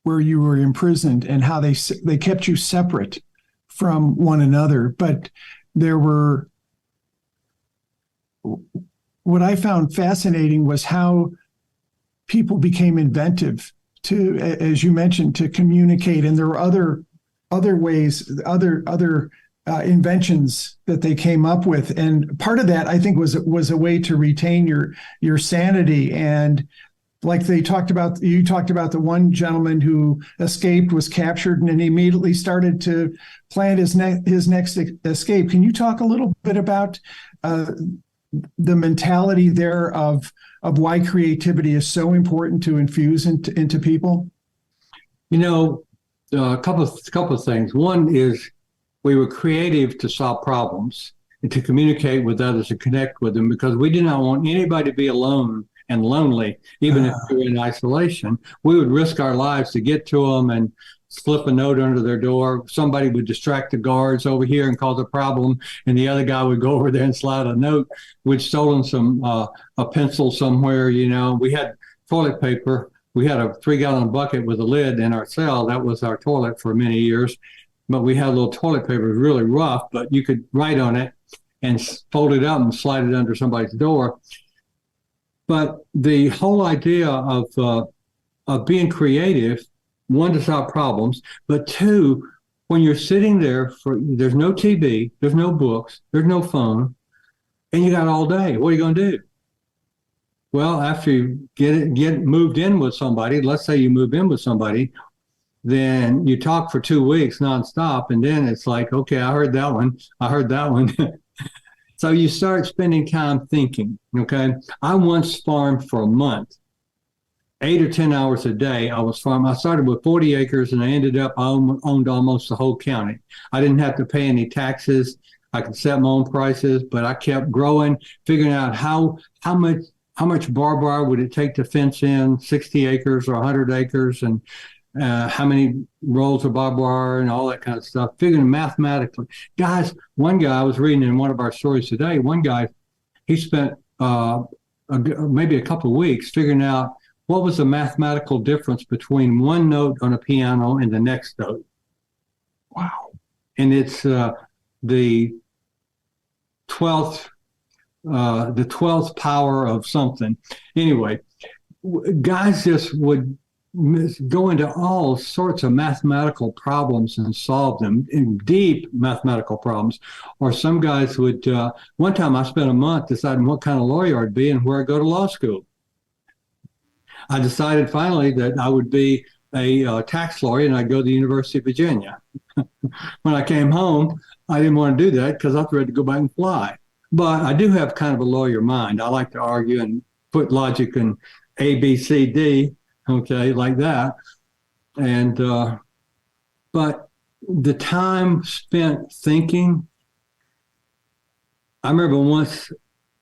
where you were imprisoned and how they kept you separate from one another, but there were, what I found fascinating was how people became inventive to, as you mentioned, to communicate, and there were other ways, other inventions that they came up with, and part of that I think was a way to retain your sanity. And like you talked about the one gentleman who escaped, was captured, and then he immediately started to plan his next escape. Can you talk a little bit about the mentality there of why creativity is so important to infuse into people? A couple of things. One is we were creative to solve problems and to communicate with others and connect with them, because we did not want anybody to be alone and lonely, even if we were in isolation. We would risk our lives to get to them and slip a note under their door. Somebody would distract the guards over here and cause a problem, and the other guy would go over there and slide a note. We'd stolen a pencil somewhere. We had toilet paper. We had a 3-gallon bucket with a lid in our cell. That was our toilet for many years. But we had a little toilet paper. It was really rough, but you could write on it and fold it up and slide it under somebody's door. But the whole idea of being creative, one, to solve problems, but two, when you're sitting there there's no TV, there's no books, there's no phone, and you got all day. What are you going to do? Well, after you get moved in with somebody, let's say you move in with somebody, then you talk for 2 weeks nonstop, and then it's like, okay, I heard that one. So you start spending time thinking, okay? I once farmed for a month, 8 or 10 hours a day. I started with 40 acres, and I ended up, I owned almost the whole county. I didn't have to pay any taxes. I could set my own prices, but I kept growing, figuring out how much barbed wire would it take to fence in 60 acres or 100 acres, and how many rolls of barbed wire and all that kind of stuff, figuring mathematically. Guys, one guy I was reading in one of our stories today, one guy, he spent maybe a couple of weeks figuring out what was the mathematical difference between one note on a piano and the next note. Wow. And it's the 12th power of something. Anyway, guys just would go into all sorts of mathematical problems and solve them, in deep mathematical problems. Or some guys would, one time I spent a month deciding what kind of lawyer I'd be and where I'd go to law school. I decided finally that I would be a tax lawyer, and I'd go to the University of Virginia. When I came home, I didn't want to do that because I was ready to go back and fly. But I do have kind of a lawyer mind. I like to argue and put logic in A, B, C, D, okay, like that. And but the time spent thinking, I remember once,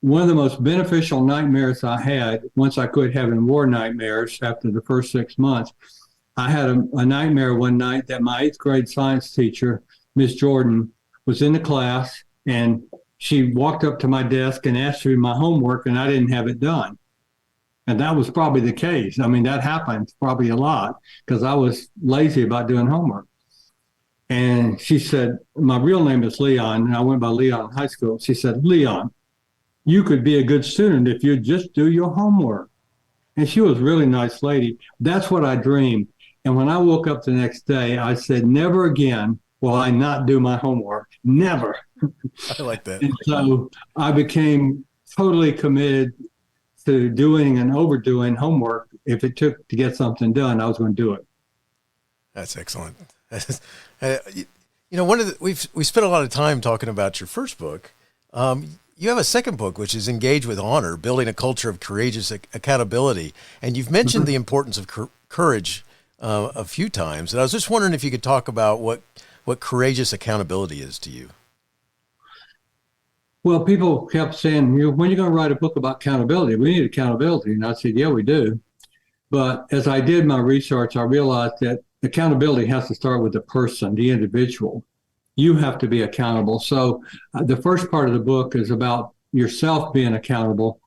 one of the most beneficial nightmares I had, once I quit having war nightmares after the first 6 months, I had a nightmare one night that my 8th grade science teacher, Miss Jordan, was in the class, and she walked up to my desk and asked me my homework, and I didn't have it done. And that was probably the case. I mean, that happened probably a lot because I was lazy about doing homework. And she said, my real name is Leon, and I went by Leon in high school. She said, Leon, you could be a good student if you just do your homework. And she was a really nice lady. That's what I dreamed. And when I woke up the next day, I said, never again will I not do my homework. Never. I like that. And so I became totally committed to doing and overdoing homework. If it took to get something done, I was going to do it. That's excellent. We spent a lot of time talking about your first book. You have a second book, which is Engage with Honor, Building a Culture of Courageous Accountability. And you've mentioned the importance of courage a few times. And I was just wondering if you could talk about what courageous accountability is to you. Well, people kept saying, when are you going to write a book about accountability? We need accountability. And I said, yeah, we do. But as I did my research, I realized that accountability has to start with the person, the individual. You have to be accountable. So the first part of the book is about yourself being accountable.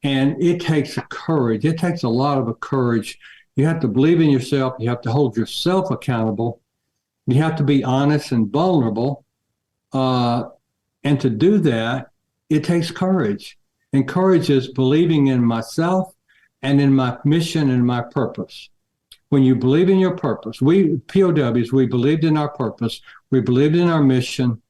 And it takes courage. It takes a lot of courage. You have to believe in yourself. You have to hold yourself accountable. You have to be honest and vulnerable. And to do that, it takes courage. And courage is believing in myself and in my mission and my purpose. When you believe in your purpose, we POWs, we believed in our purpose. We believed in our mission.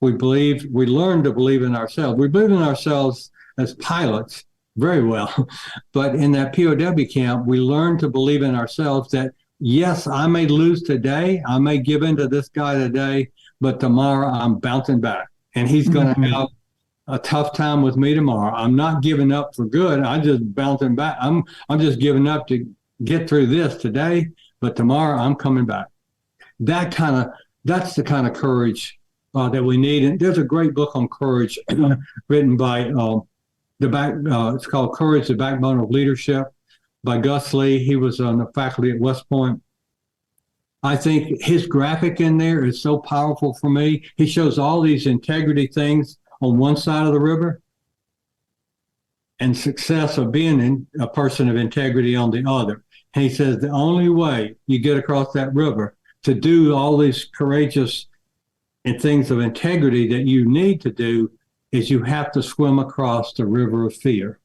We learned to believe in ourselves. We believe in ourselves as pilots very well. But in that POW camp, we learned to believe in ourselves that, yes, I may lose today. I may give in to this guy today, but tomorrow I'm bouncing back. And he's going to have a tough time with me tomorrow. I'm not giving up for good. I'm just bouncing back. I'm just giving up to get through this today, but tomorrow I'm coming back. That's the kind of courage that we need. And there's a great book on courage written by it's called Courage, the Backbone of Leadership by Gus Lee. He was on the faculty at West Point. I think his graphic in there is so powerful for me. He shows all these integrity things on one side of the river and success of being a person of integrity on the other. And he says the only way you get across that river to do all these courageous and things of integrity that you need to do is you have to swim across the river of fear.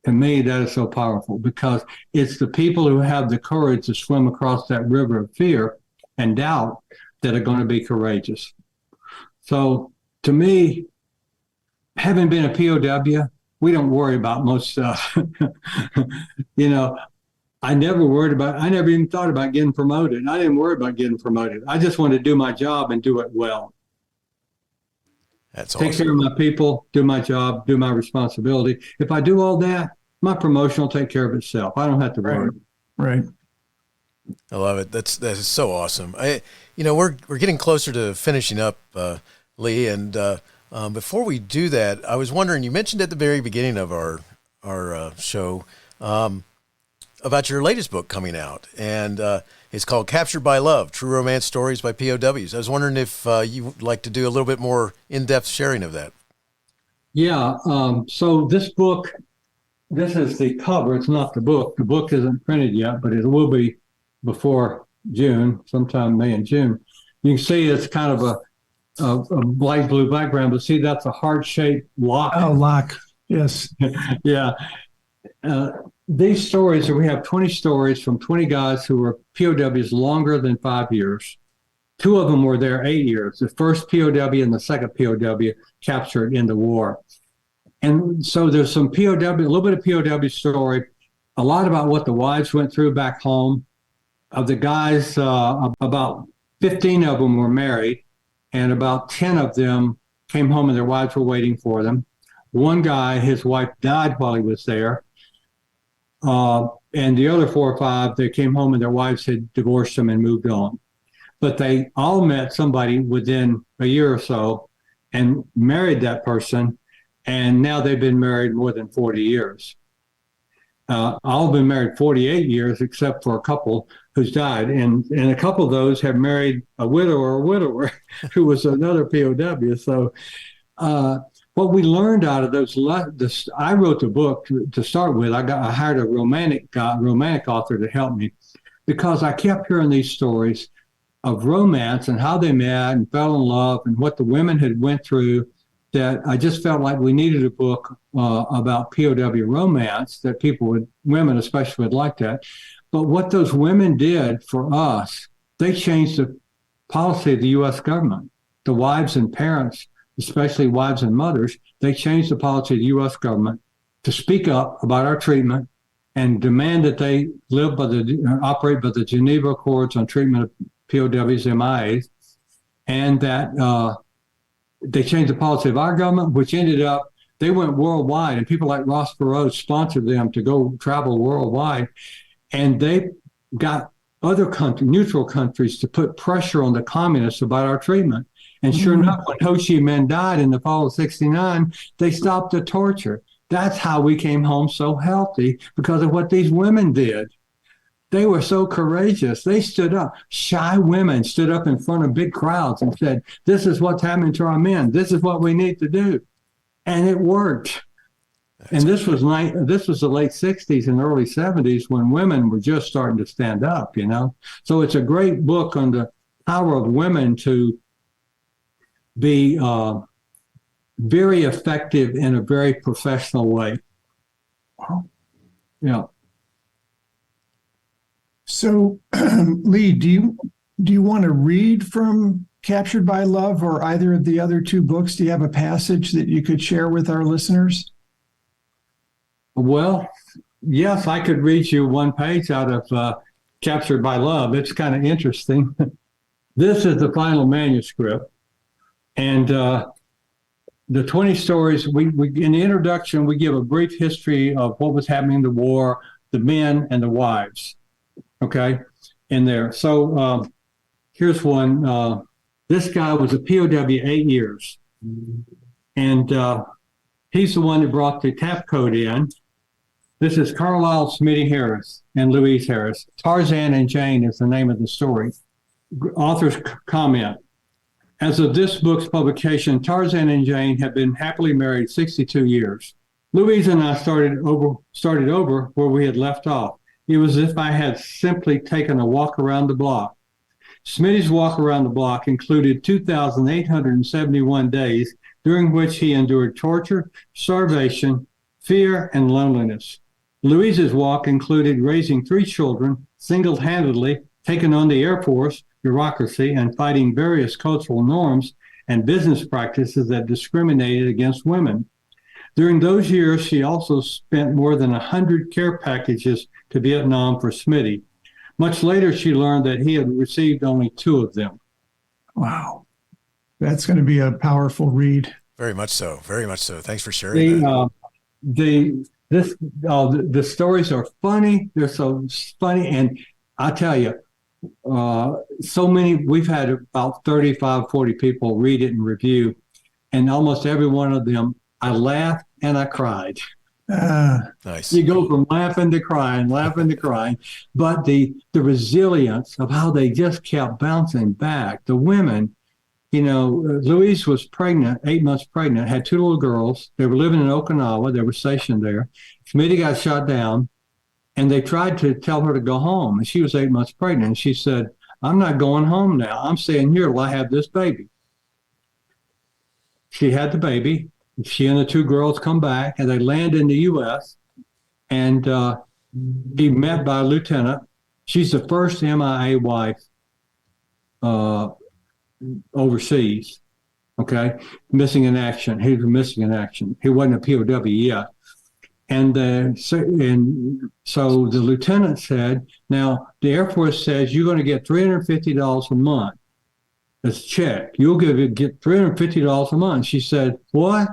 To me, that is so powerful because it's the people who have the courage to swim across that river of fear and doubt that are going to be courageous. So to me, having been a POW, we don't worry about most stuff. I never even thought about getting promoted. I didn't worry about getting promoted. I just wanted to do my job and do it well. That's Take awesome. care of my people, do my job, do my responsibility. If I do all that, my promotion will take care of itself. I don't have to worry. Right. I love it. That is so awesome. We're getting closer to finishing up, Lee, and before we do that, I was wondering. You mentioned at the very beginning of our show about your latest book coming out, and it's called "Captured by Love: True Romance Stories by POWs." I was wondering if you would like to do a little bit more in-depth sharing of that. Yeah. So this book, this is the cover. It's not the book. The book isn't printed yet, but it will be before June, sometime May and June. You can see it's kind of a light blue background, but see, that's a heart-shaped lock. Oh, lock. Yes. Yeah. These stories, we have 20 stories from 20 guys who were POWs longer than 5 years. 2 of them were there 8 years. The first POW and the second POW captured in the war. And so there's some POW, a little bit of POW story, a lot about what the wives went through back home. Of the guys, about 15 of them were married, and about 10 of them came home and their wives were waiting for them. One guy, his wife died while he was there. And the other 4 or 5, they came home and their wives had divorced them and moved on. But they all met somebody within a year or so and married that person. And now they've been married more than 40 years. All been married 48 years, except for a couple who's died. And a couple of those have married a widower who was another POW. So what we learned out of those, I wrote the book to start with. I hired a romantic author to help me, because I kept hearing these stories of romance and how they met and fell in love and what the women had went through, that I just felt like we needed a book about POW romance that women especially would like that. But what those women did for us, they changed the policy of the U.S. government. The wives and parents, especially wives and mothers, they changed the policy of the U.S. government to speak up about our treatment and demand that they operate by the Geneva Accords on treatment of POWs, MIAs, and that they changed the policy of our government, which ended up, they went worldwide, and people like Ross Perot sponsored them to go travel worldwide. And they got other neutral countries to put pressure on the communists about our treatment. And sure enough, when Ho Chi Minh died in the fall of '69, they stopped the torture. That's how we came home so healthy, because of what these women did. They were so courageous. They stood up. Shy women stood up in front of big crowds and said, "This is what's happening to our men. This is what we need to do." And it worked. And this was the late '60s and early '70s, when women were just starting to stand up, So it's a great book on the power of women to be very effective in a very professional way. Yeah. So, Lee, do you want to read from Captured by Love or either of the other 2 books? Do you have a passage that you could share with our listeners? Well, yes, I could read you one page out of Captured by Love. It's kind of interesting. This is the final manuscript. And the 20 stories, we in the introduction, we give a brief history of what was happening in the war, the men and the wives. Okay, in there. So here's one. This guy was a POW 8 years. And he's the one that brought the TAP code in. This is Carlisle Smitty Harris and Louise Harris. Tarzan and Jane is the name of the story. Author's comment. As of this book's publication, Tarzan and Jane have been happily married 62 years. Louise and I started over where we had left off. It was as if I had simply taken a walk around the block. Smitty's walk around the block included 2,871 days, during which he endured torture, starvation, fear, and loneliness. Louise's walk included raising 3 children single-handedly, taking on the Air Force, bureaucracy and fighting various cultural norms and business practices that discriminated against women. During those years, she also spent more than 100 care packages to Vietnam for Smitty. Much later, she learned that he had received only 2 of them. Wow. That's going to be a powerful read. Very much so. Very much so. Thanks for sharing that. The stories are funny. They're so funny. And I tell you, so many, we've had about 35, 40 people read it and review. And almost every one of them, I laughed and I cried. Nice. You go from laughing to crying. But the resilience of how they just kept bouncing back. The women, Louise was pregnant, 8 months pregnant, had 2 little girls. They were living in Okinawa. They were stationed there. Smitty got shot down, and they tried to tell her to go home. And she was 8 months pregnant. And she said, I'm not going home now. I'm staying here till I have this baby. She had the baby. She and the 2 girls come back, and they land in the U.S., and be met by a lieutenant. She's the first MIA wife overseas, okay, missing in action. He was missing in action. He wasn't a POW yet. And so the lieutenant said, now, the Air Force says you're going to get $350 a month. That's a check. You'll get $350 a month. She said, what?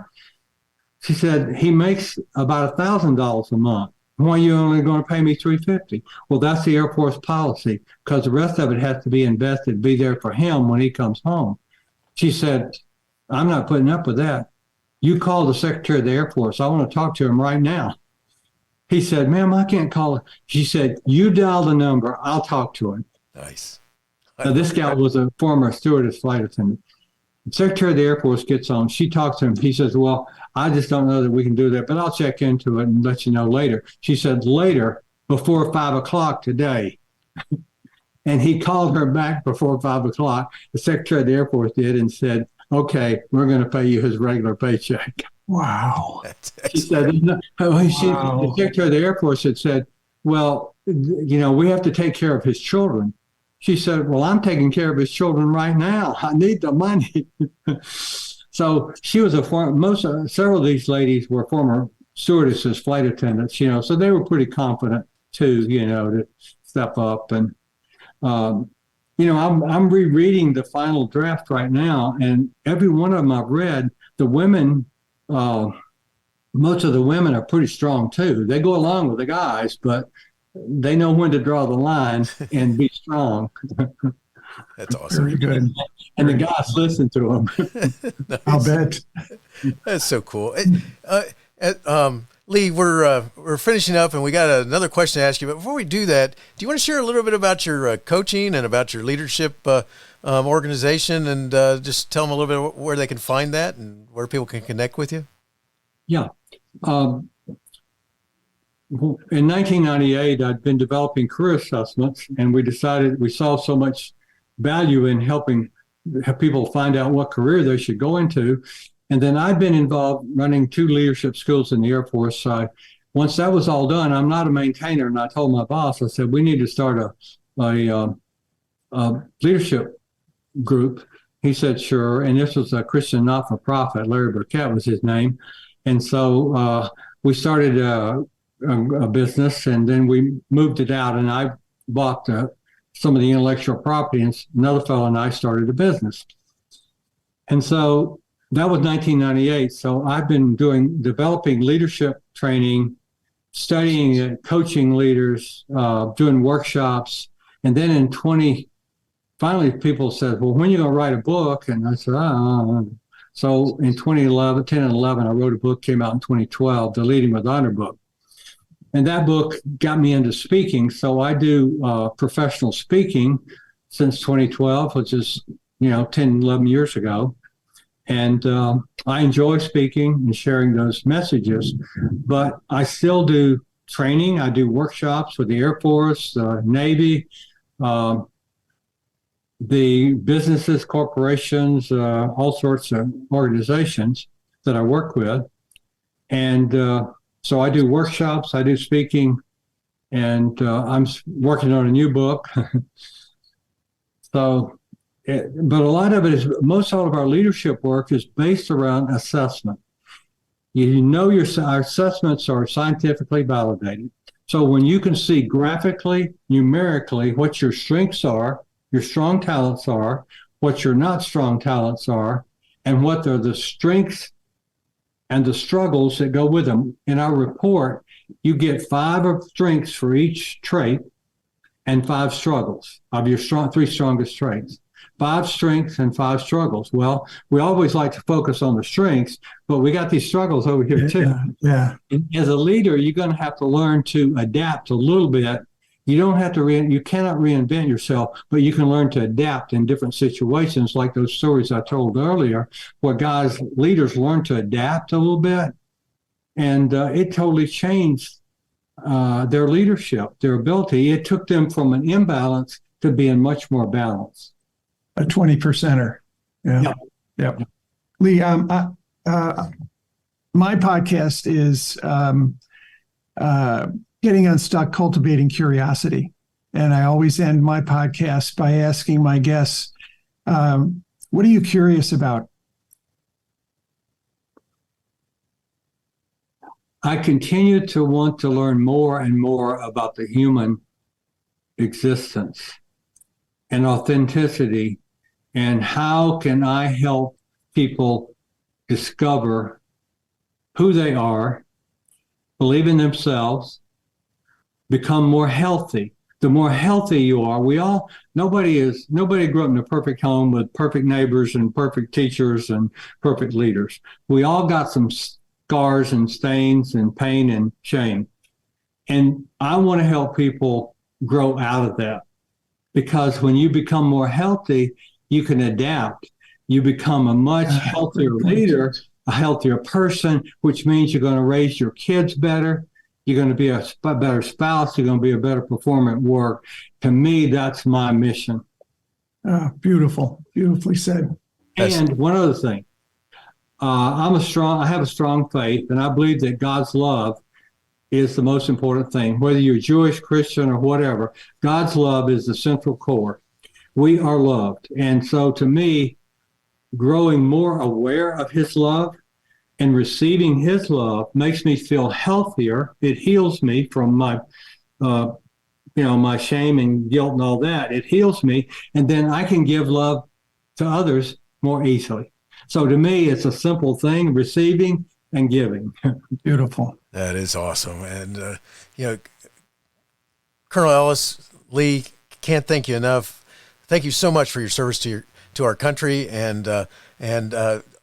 She said, he makes about $1,000 a month. Why are you only going to pay me $350? Well, that's the Air Force policy, because the rest of it has to be invested, be there for him when he comes home. She said, I'm not putting up with that. You call the Secretary of the Air Force. I want to talk to him right now. He said, ma'am, I can't call her. She said, you dial the number. I'll talk to him. Nice. Now, this gal was a former stewardess flight attendant. The Secretary of the Air Force gets on. She talks to him. He says, well, I just don't know that we can do that, but I'll check into it and let you know later. She said, later, before 5 o'clock today. And he called her back before 5 o'clock. The Secretary of the Air Force did and said, okay, we're going to pay you his regular paycheck. Wow. She said, the Secretary of the Air Force had said, well, we have to take care of his children. She said, well, I'm taking care of his children right now. I need the money. So she was several of these ladies were former stewardesses, flight attendants, so they were pretty confident too, to step up. And, I'm rereading the final draft right now, and every one of them I've read, the women, most of the women are pretty strong too. They go along with the guys, but they know when to draw the line and be strong. That's awesome. Very good. And the guys listen to them. Nice. I'll bet. That's so cool. Lee, we're finishing up, and we got another question to ask you. But before we do that, do you want to share a little bit about your coaching and about your leadership organization, and just tell them a little bit where they can find that and where people can connect with you? Yeah. In 1998, I'd been developing career assessments, and we saw so much value in helping people find out what career they should go into. And then I'd been involved running 2 leadership schools in the Air Force. Once that was all done, I'm not a maintainer, and I told my boss, I said, we need to start a leadership group. He said, sure. And this was a Christian not-for-profit. Larry Burkett was his name. And so we started a business, and then we moved it out, and I bought some of the intellectual property, and another fellow and I started a business. And so that was 1998. So I've been developing leadership training, studying it, coaching leaders, doing workshops. And then finally people said, well, when are you going to write a book? And I said, So in 2011, 10 and 11, I wrote a book, came out in 2012, the Leading with Honor book. And that book got me into speaking. So I do professional speaking since 2012, which is, 10, 11 years ago. And I enjoy speaking and sharing those messages, but I still do training. I do workshops with the Air Force, Navy, the businesses, corporations, all sorts of organizations that I work with. And so I do workshops, I do speaking, and I'm working on a new book. So, but a lot of it is, most all of our leadership work is based around assessment. Our assessments are scientifically validated. So when you can see graphically, numerically, what your strengths are, your strong talents are, what your not strong talents are, and what are the strengths and the struggles that go with them. In our report, you get 5 of strengths for each trait and 5 struggles of your 3 strongest traits. 5 strengths and 5 struggles. Well, we always like to focus on the strengths, but we got these struggles over here too. Yeah. As a leader, you're going to have to learn to adapt a little bit. You don't have to, you cannot reinvent yourself, but you can learn to adapt in different situations, like those stories I told earlier, where leaders learn to adapt a little bit. And it totally changed their leadership, their ability. It took them from an imbalance to being much more balanced. A 20%er. Yeah. Yep. Lee, my podcast is Getting Unstuck, Cultivating Curiosity. And I always end my podcast by asking my guests, what are you curious about? I continue to want to learn more and more about the human existence and authenticity, and how can I help people discover who they are, believe in themselves, become more healthy. The more healthy you are, nobody grew up in a perfect home with perfect neighbors and perfect teachers and perfect leaders. We all got some scars and stains and pain and shame. And I want to help people grow out of that, because when you become more healthy, you can adapt. You become a much healthier leader, a healthier person, which means you're going to raise your kids better. You're going to be a better spouse. You're going to be a better performer at work. To me, that's my mission. Beautiful. Beautifully said. And one other thing. I have a strong faith, and I believe that God's love is the most important thing. Whether you're Jewish, Christian, or whatever, God's love is the central core. We are loved. And so to me, growing more aware of his love and receiving his love makes me feel healthier. It heals me from my, my shame and guilt and all that. It heals me. And then I can give love to others more easily. So to me, it's a simple thing, receiving and giving. Beautiful. That is awesome. And, Colonel Ellis, Lee, can't thank you enough. Thank you so much for your service to our country. And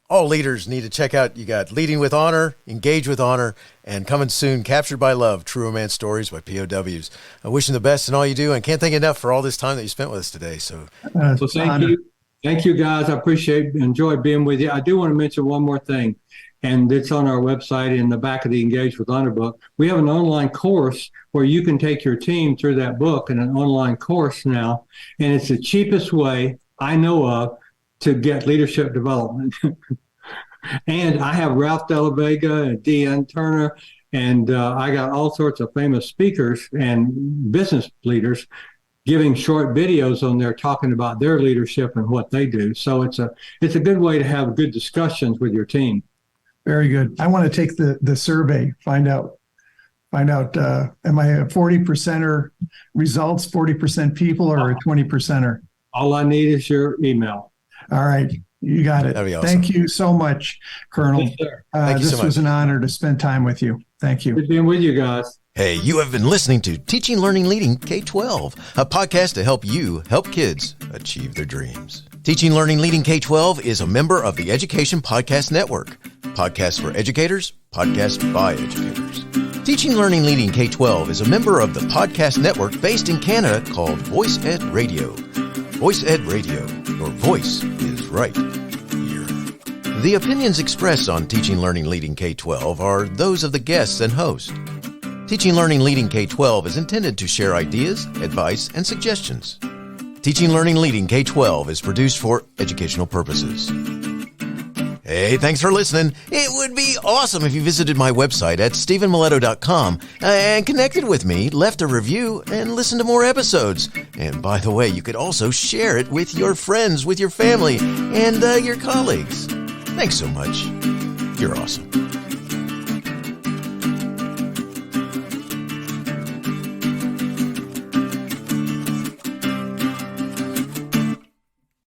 all leaders need to check out, you got Leading with Honor, Engage with Honor, and coming soon, Captured by Love, True Romance Stories by POWs. I wish you the best in all you do, and can't thank you enough for all this time that you spent with us today. So thank you. Thank you, guys. I enjoyed being with you. I do want to mention one more thing, and it's on our website in the back of the Engage with Honor book. We have an online course where you can take your team through that book in an online course now, and it's the cheapest way I know of to get leadership development. And I have Ralph Della Vega and Deanne Turner, and I got all sorts of famous speakers and business leaders giving short videos on there talking about their leadership and what they do. So it's a good way to have good discussions with your team. Very good. I want to take the survey, find out, am I a 40%er results, 40% people, or a 20%er? All I need is your email. All right. You got it. That'd be awesome. Thank you so much, Colonel. Yes, sir. Thank you so this much. was an honor to spend time with you. Thank you. Good being with you guys. Hey, you have been listening to Teaching, Learning, Leading K-12, a podcast to help you help kids achieve their dreams. Teaching, Learning, Leading K-12 is a member of the Education Podcast Network. Podcasts for educators, podcasts by educators. Teaching, Learning, Leading K-12 is a member of the podcast network based in Canada called Voice Ed Radio. Voice Ed Radio, your voice is right here. The opinions expressed on Teaching, Learning, Leading K-12 are those of the guests and host. Teaching, Learning, Leading K-12 is intended to share ideas, advice, and suggestions. Teaching, Learning, Leading K-12 is produced for educational purposes. Hey, thanks for listening. It would be awesome if you visited my website at stephenmiletto.com and connected with me, left a review, and listened to more episodes. And by the way, you could also share it with your friends, with your family, and your colleagues. Thanks so much. You're awesome.